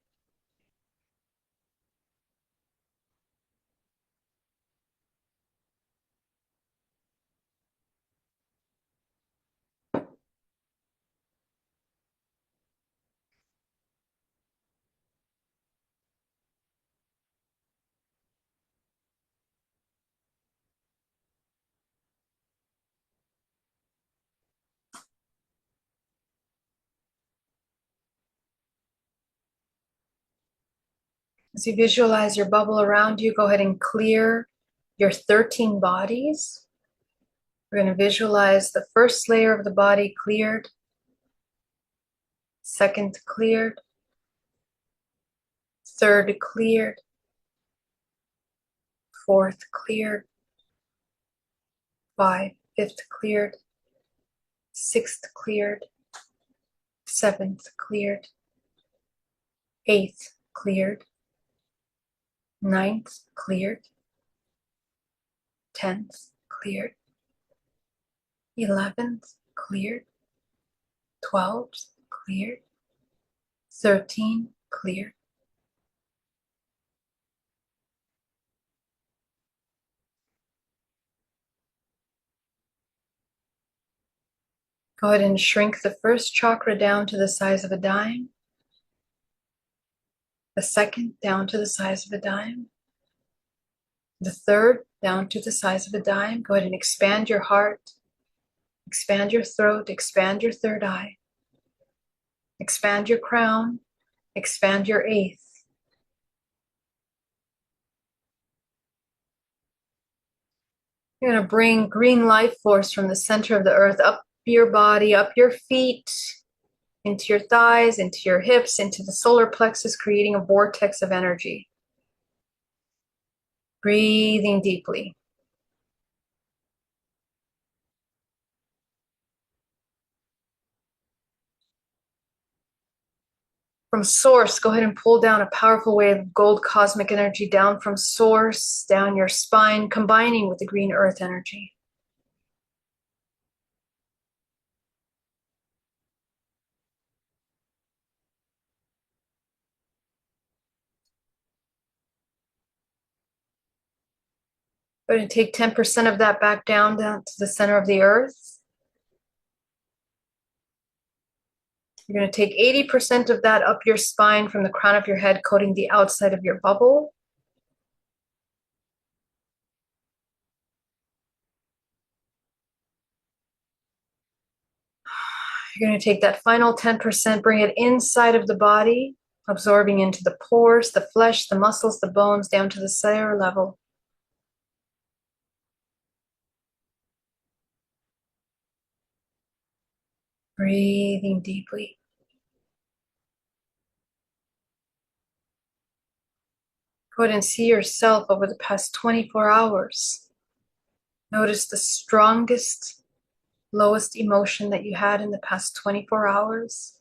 As you visualize your bubble around you, go ahead and clear your 13 bodies. We're going to visualize the first layer of the body cleared, second cleared, third cleared, fourth cleared, 5, fifth cleared, sixth cleared, seventh cleared, eighth cleared, ninth cleared, 10th cleared, 11th cleared, 12th cleared, 13 cleared. Go ahead and shrink the first chakra down to the size of a dime, the second down to the size of a dime, the third down to the size of a dime. Go ahead and expand your heart, expand your throat, expand your third eye, expand your crown, expand your eighth. You're going to bring green life force from the center of the earth up your body, up your feet, into your thighs, into your hips, into the solar plexus, creating a vortex of energy. Breathing deeply. From source, go ahead and pull down a powerful wave of gold cosmic energy down from source, down your spine, combining with the green earth energy. Go ahead and take 10% of that back down to the center of the earth. You're going to take 80% of that up your spine from the crown of your head, coating the outside of your bubble. You're going to take that final 10%, bring it inside of the body, absorbing into the pores, the flesh, the muscles, the bones, down to the cellular level. Breathing deeply. Go ahead and see yourself over the past 24 hours. Notice the strongest, lowest emotion that you had in the past 24 hours.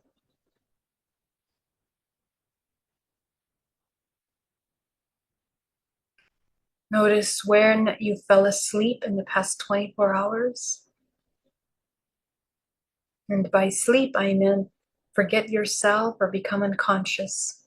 Notice when you fell asleep in the past 24 hours. And by sleep, I mean forget yourself or become unconscious.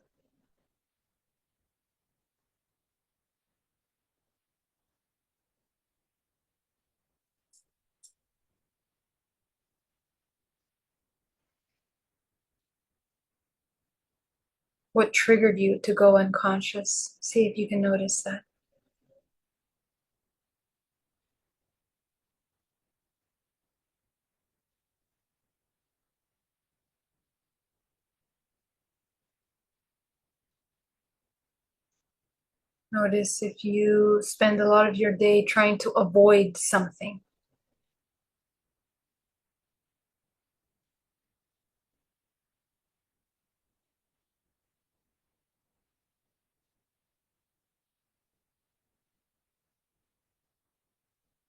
What triggered you to go unconscious? See if you can notice that. Notice if you spend a lot of your day trying to avoid something.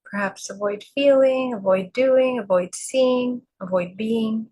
Perhaps avoid feeling, avoid doing, avoid seeing, avoid being.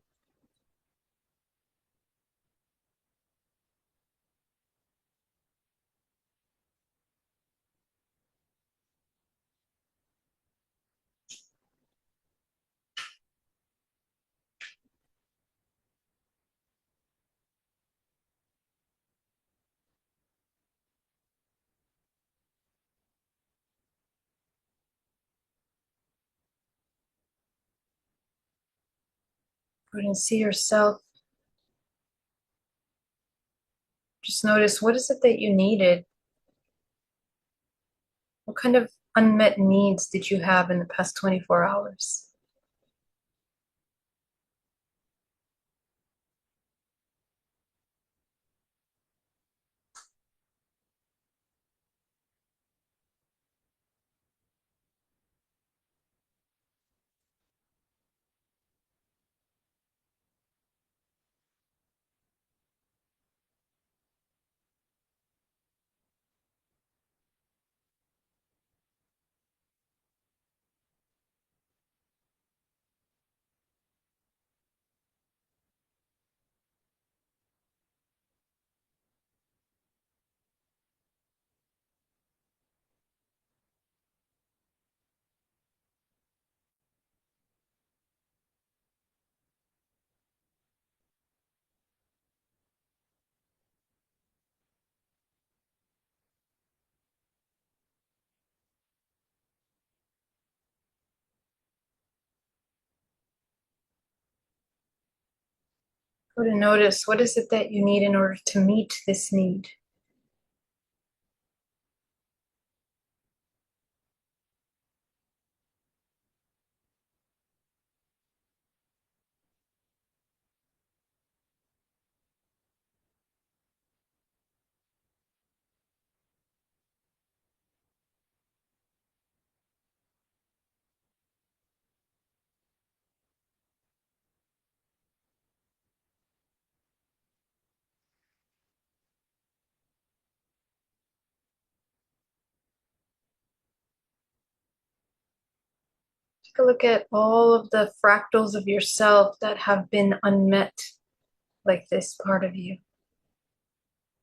Go ahead and see yourself. Just notice, what is it that you needed? What kind of unmet needs did you have in the past 24 hours? Go to notice, what is it that you need in order to meet this need? Take a look at all of the fractals of yourself that have been unmet, like this part of you.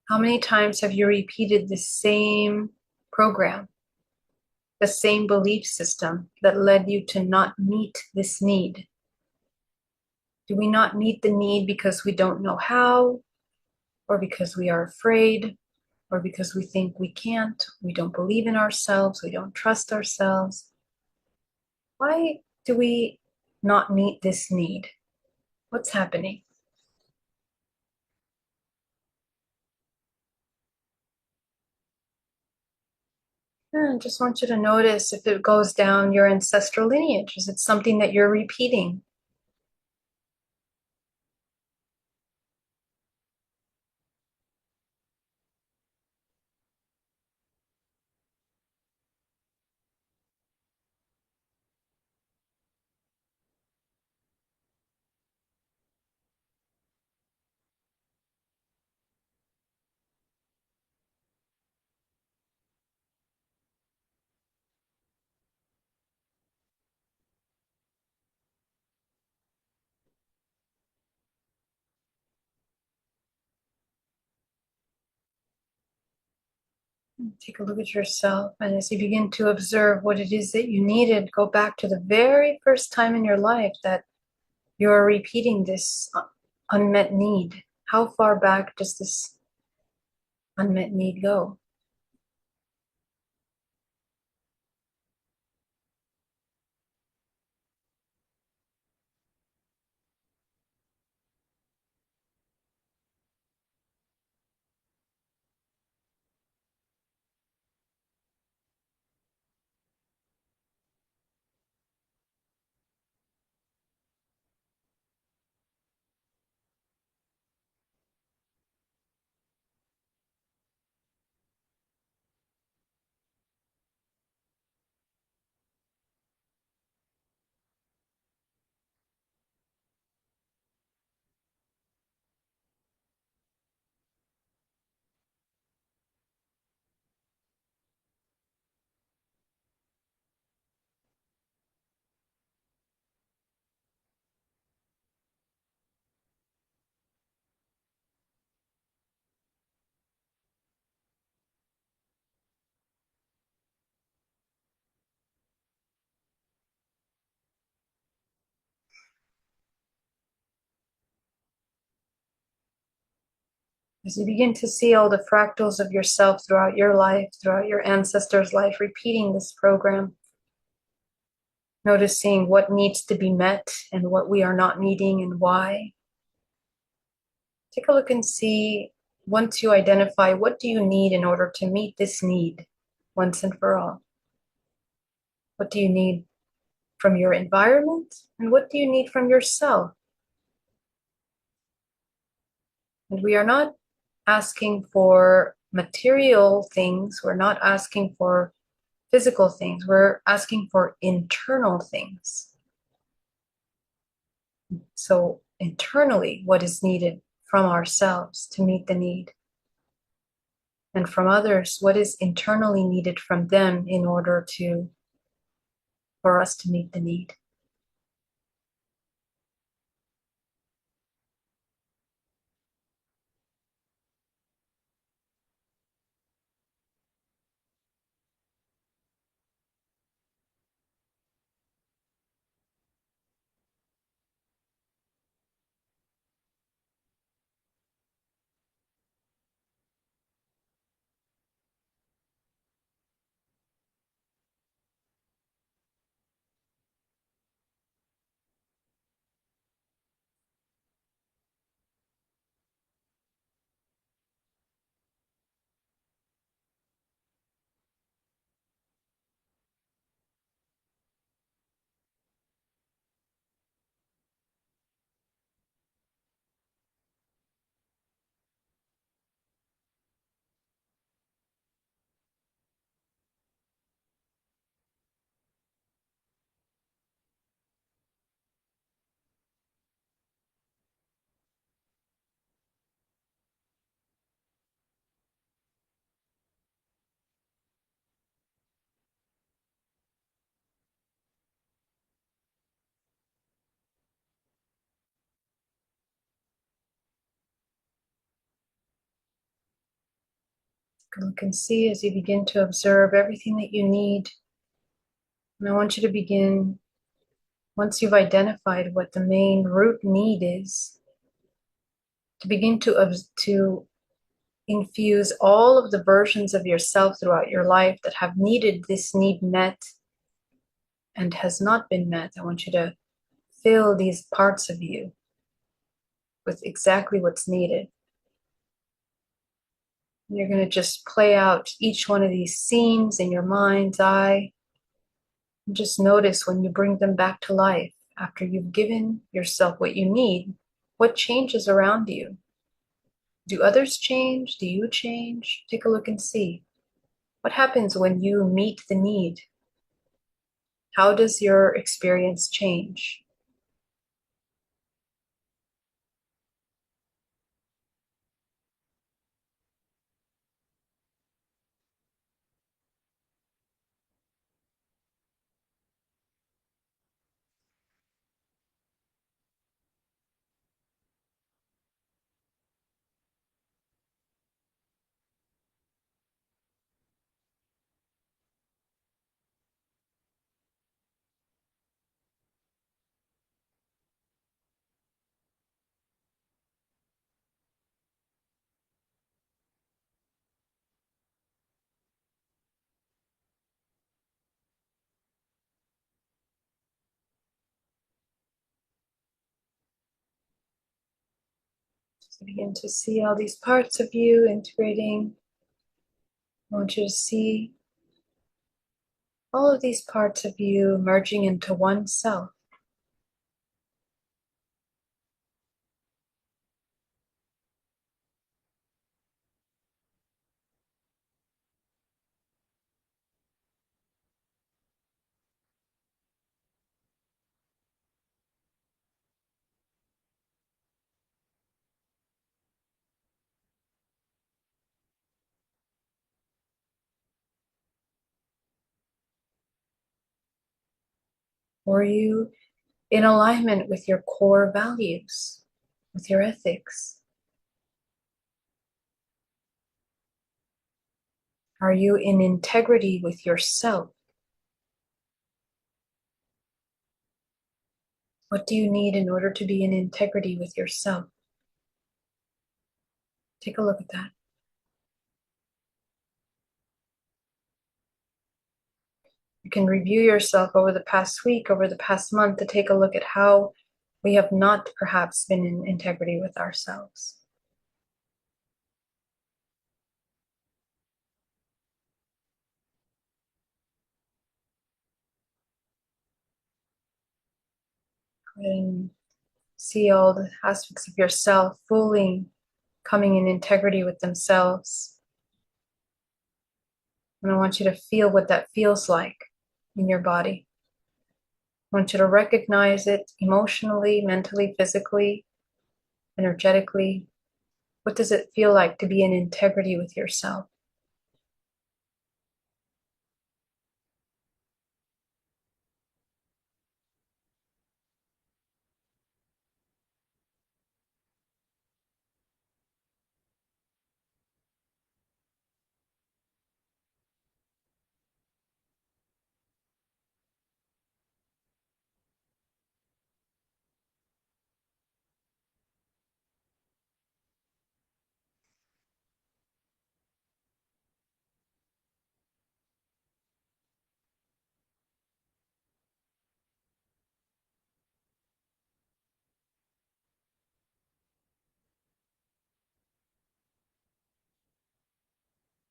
How many times have you repeated the same program, the same belief system that led you to not meet this need? Do we not meet the need because we don't know how, or because we are afraid, or because we think we can't, we don't believe in ourselves, we don't trust ourselves? Why do we not meet this need? What's happening? I just want you to notice if it goes down your ancestral lineage. Is it something that you're repeating? Take a look at yourself, and as you begin to observe what it is that you needed, go back to the very first time in your life that you're repeating this unmet need. How far back does this unmet need go? As you begin to see all the fractals of yourself throughout your life, throughout your ancestors' life, repeating this program, noticing what needs to be met and what we are not meeting and why. Take a look and see, once you identify what do you need in order to meet this need once and for all. What do you need from your environment, and what do you need from yourself? And we are not asking for material things, we're not asking for physical things, we're asking for internal things. So, internally, what is needed from ourselves to meet the need? And from others, what is internally needed from them in order for us to meet the need? Look and see as you begin to observe everything that you need. And I want you to begin, once you've identified what the main root need is, to begin to infuse all of the versions of yourself throughout your life that have needed this need met and has not been met. I want you to fill these parts of you with exactly what's needed. And you're going to just play out each one of these scenes in your mind's eye. And just notice when you bring them back to life after you've given yourself what you need, what changes around you. Do others change? Do you change? Take a look and see. What happens when you meet the need? How does your experience change? So begin to see all these parts of you integrating. I want you to see all of these parts of you merging into one self. Are you in alignment with your core values, with your ethics? Are you in integrity with yourself? What do you need in order to be in integrity with yourself? Take a look at that. You can review yourself over the past week, over the past month, to take a look at how we have not perhaps been in integrity with ourselves. And see all the aspects of yourself fully coming in integrity with themselves. And I want you to feel what that feels like in your body. I want you to recognize it emotionally, mentally, physically, energetically. What does it feel like to be in integrity with yourself?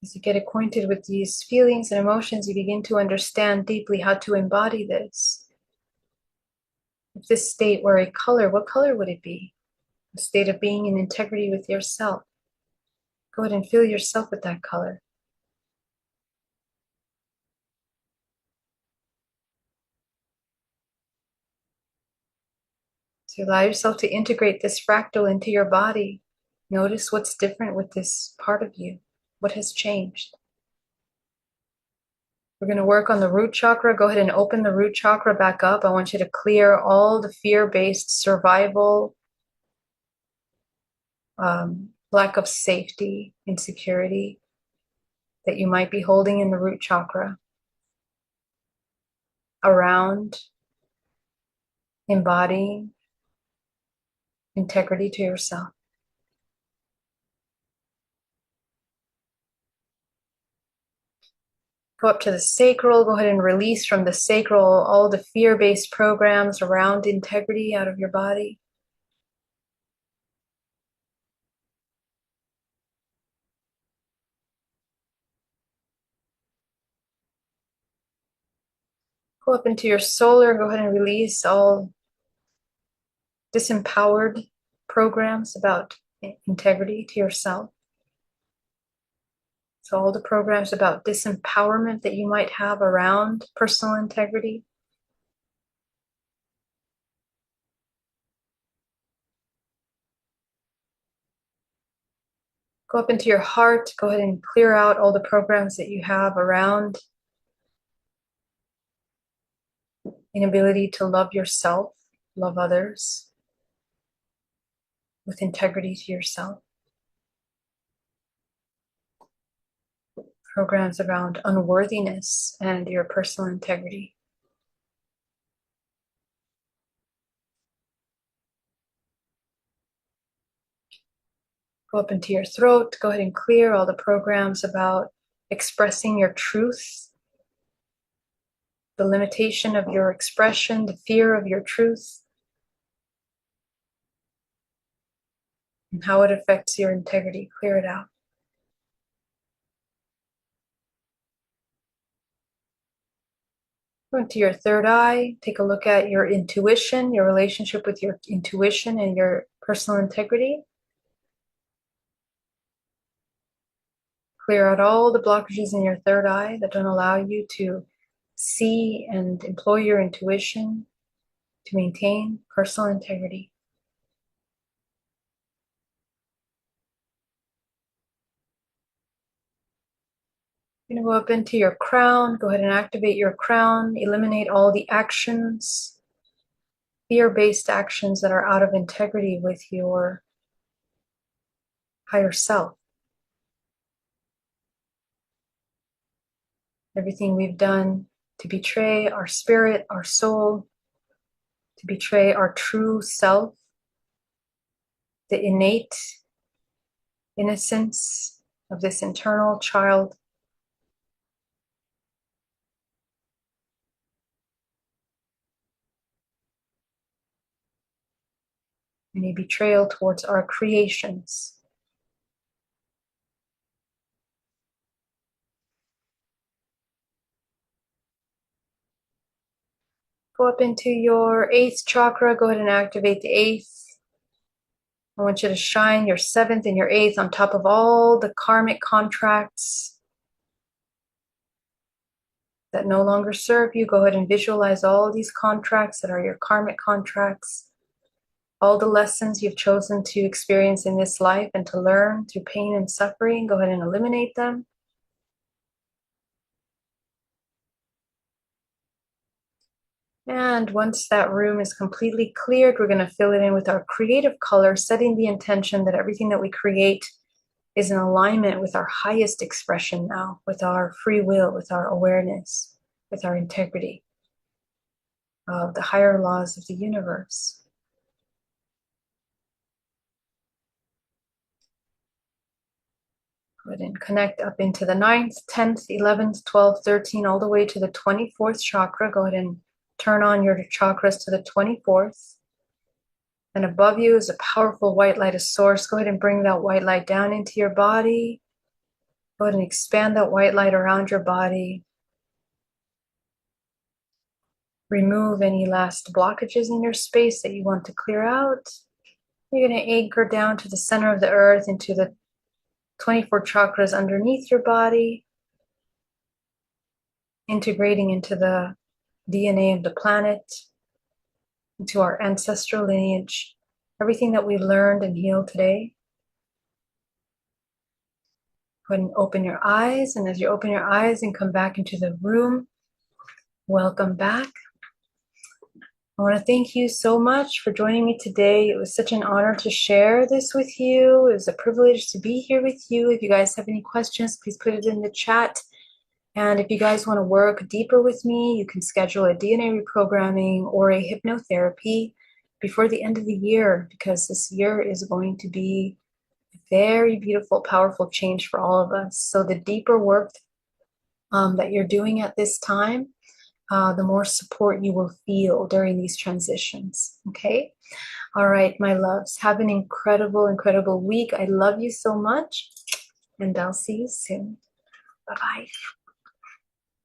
As you get acquainted with these feelings and emotions, you begin to understand deeply how to embody this. If this state were a color, what color would it be? A state of being in integrity with yourself. Go ahead and fill yourself with that color. So allow yourself to integrate this fractal into your body. Notice what's different with this part of you. What has changed? We're going to work on the root chakra. Go ahead and open the root chakra back up. I want you to clear all the fear-based survival, lack of safety, insecurity. that you might be holding in the root chakra around embodying integrity to yourself. Go up to the sacral. Go ahead and release from the sacral all the fear-based programs around integrity out of your body. Go up into your solar. Go ahead and release all disempowered programs about integrity to yourself. So all the programs about disempowerment that you might have around personal integrity. Go up into your heart. Go ahead and clear out all the programs that you have around inability to love yourself, love others with integrity to yourself. Programs around unworthiness and your personal integrity. Go up into your throat. Go ahead and clear all the programs about expressing your truth, the limitation of your expression, the fear of your truth, and how it affects your integrity. Clear it out. Go into your third eye. Take a look at your intuition, your relationship with your intuition and your personal integrity. Clear out all the blockages in your third eye that don't allow you to see and employ your intuition to maintain personal integrity. You're going to go up into your crown. Go ahead and activate your crown. Eliminate all the actions, fear-based actions that are out of integrity with your higher self. Everything we've done to betray our spirit, our soul, to betray our true self, the innate innocence of this internal child. Any betrayal towards our creations. Go up into your 8th chakra. Go ahead and activate the 8th. I want you to shine your 7th and your 8th on top of all the karmic contracts that no longer serve you. Go ahead and visualize all these contracts that are your karmic contracts. All the lessons you've chosen to experience in this life and to learn through pain and suffering. Go ahead and eliminate them. And once that room is completely cleared, we're going to fill it in with our creative color, setting the intention that everything that we create is in alignment with our highest expression now, with our free will, with our awareness, with our integrity of the higher laws of the universe. Go ahead and connect up into the 9th, 10th, 11th, 12th, 13th, all the way to the 24th chakra. Go ahead and turn on your chakras to the 24th. And above you is a powerful white light of source. Go ahead and bring that white light down into your body. Go ahead and expand that white light around your body. Remove any last blockages in your space that you want to clear out. You're going to anchor down to the center of the earth, into the 24 chakras underneath your body, integrating into the DNA of the planet, into our ancestral lineage, everything that we learned and healed today. Go ahead and open your eyes, and as you open your eyes and come back into the room, welcome back. I want to thank you so much for joining me today. It was such an honor to share this with you. It was a privilege to be here with you. If you guys have any questions, please put it in the chat. And if you guys want to work deeper with me, you can schedule a DNA reprogramming or a hypnotherapy before the end of the year, because this year is going to be a very beautiful, powerful change for all of us. So the deeper work that you're doing at this time, the more support you will feel during these transitions. Okay? All right, my loves. Have an incredible, incredible week. I love you so much, and I'll see you soon. Bye bye.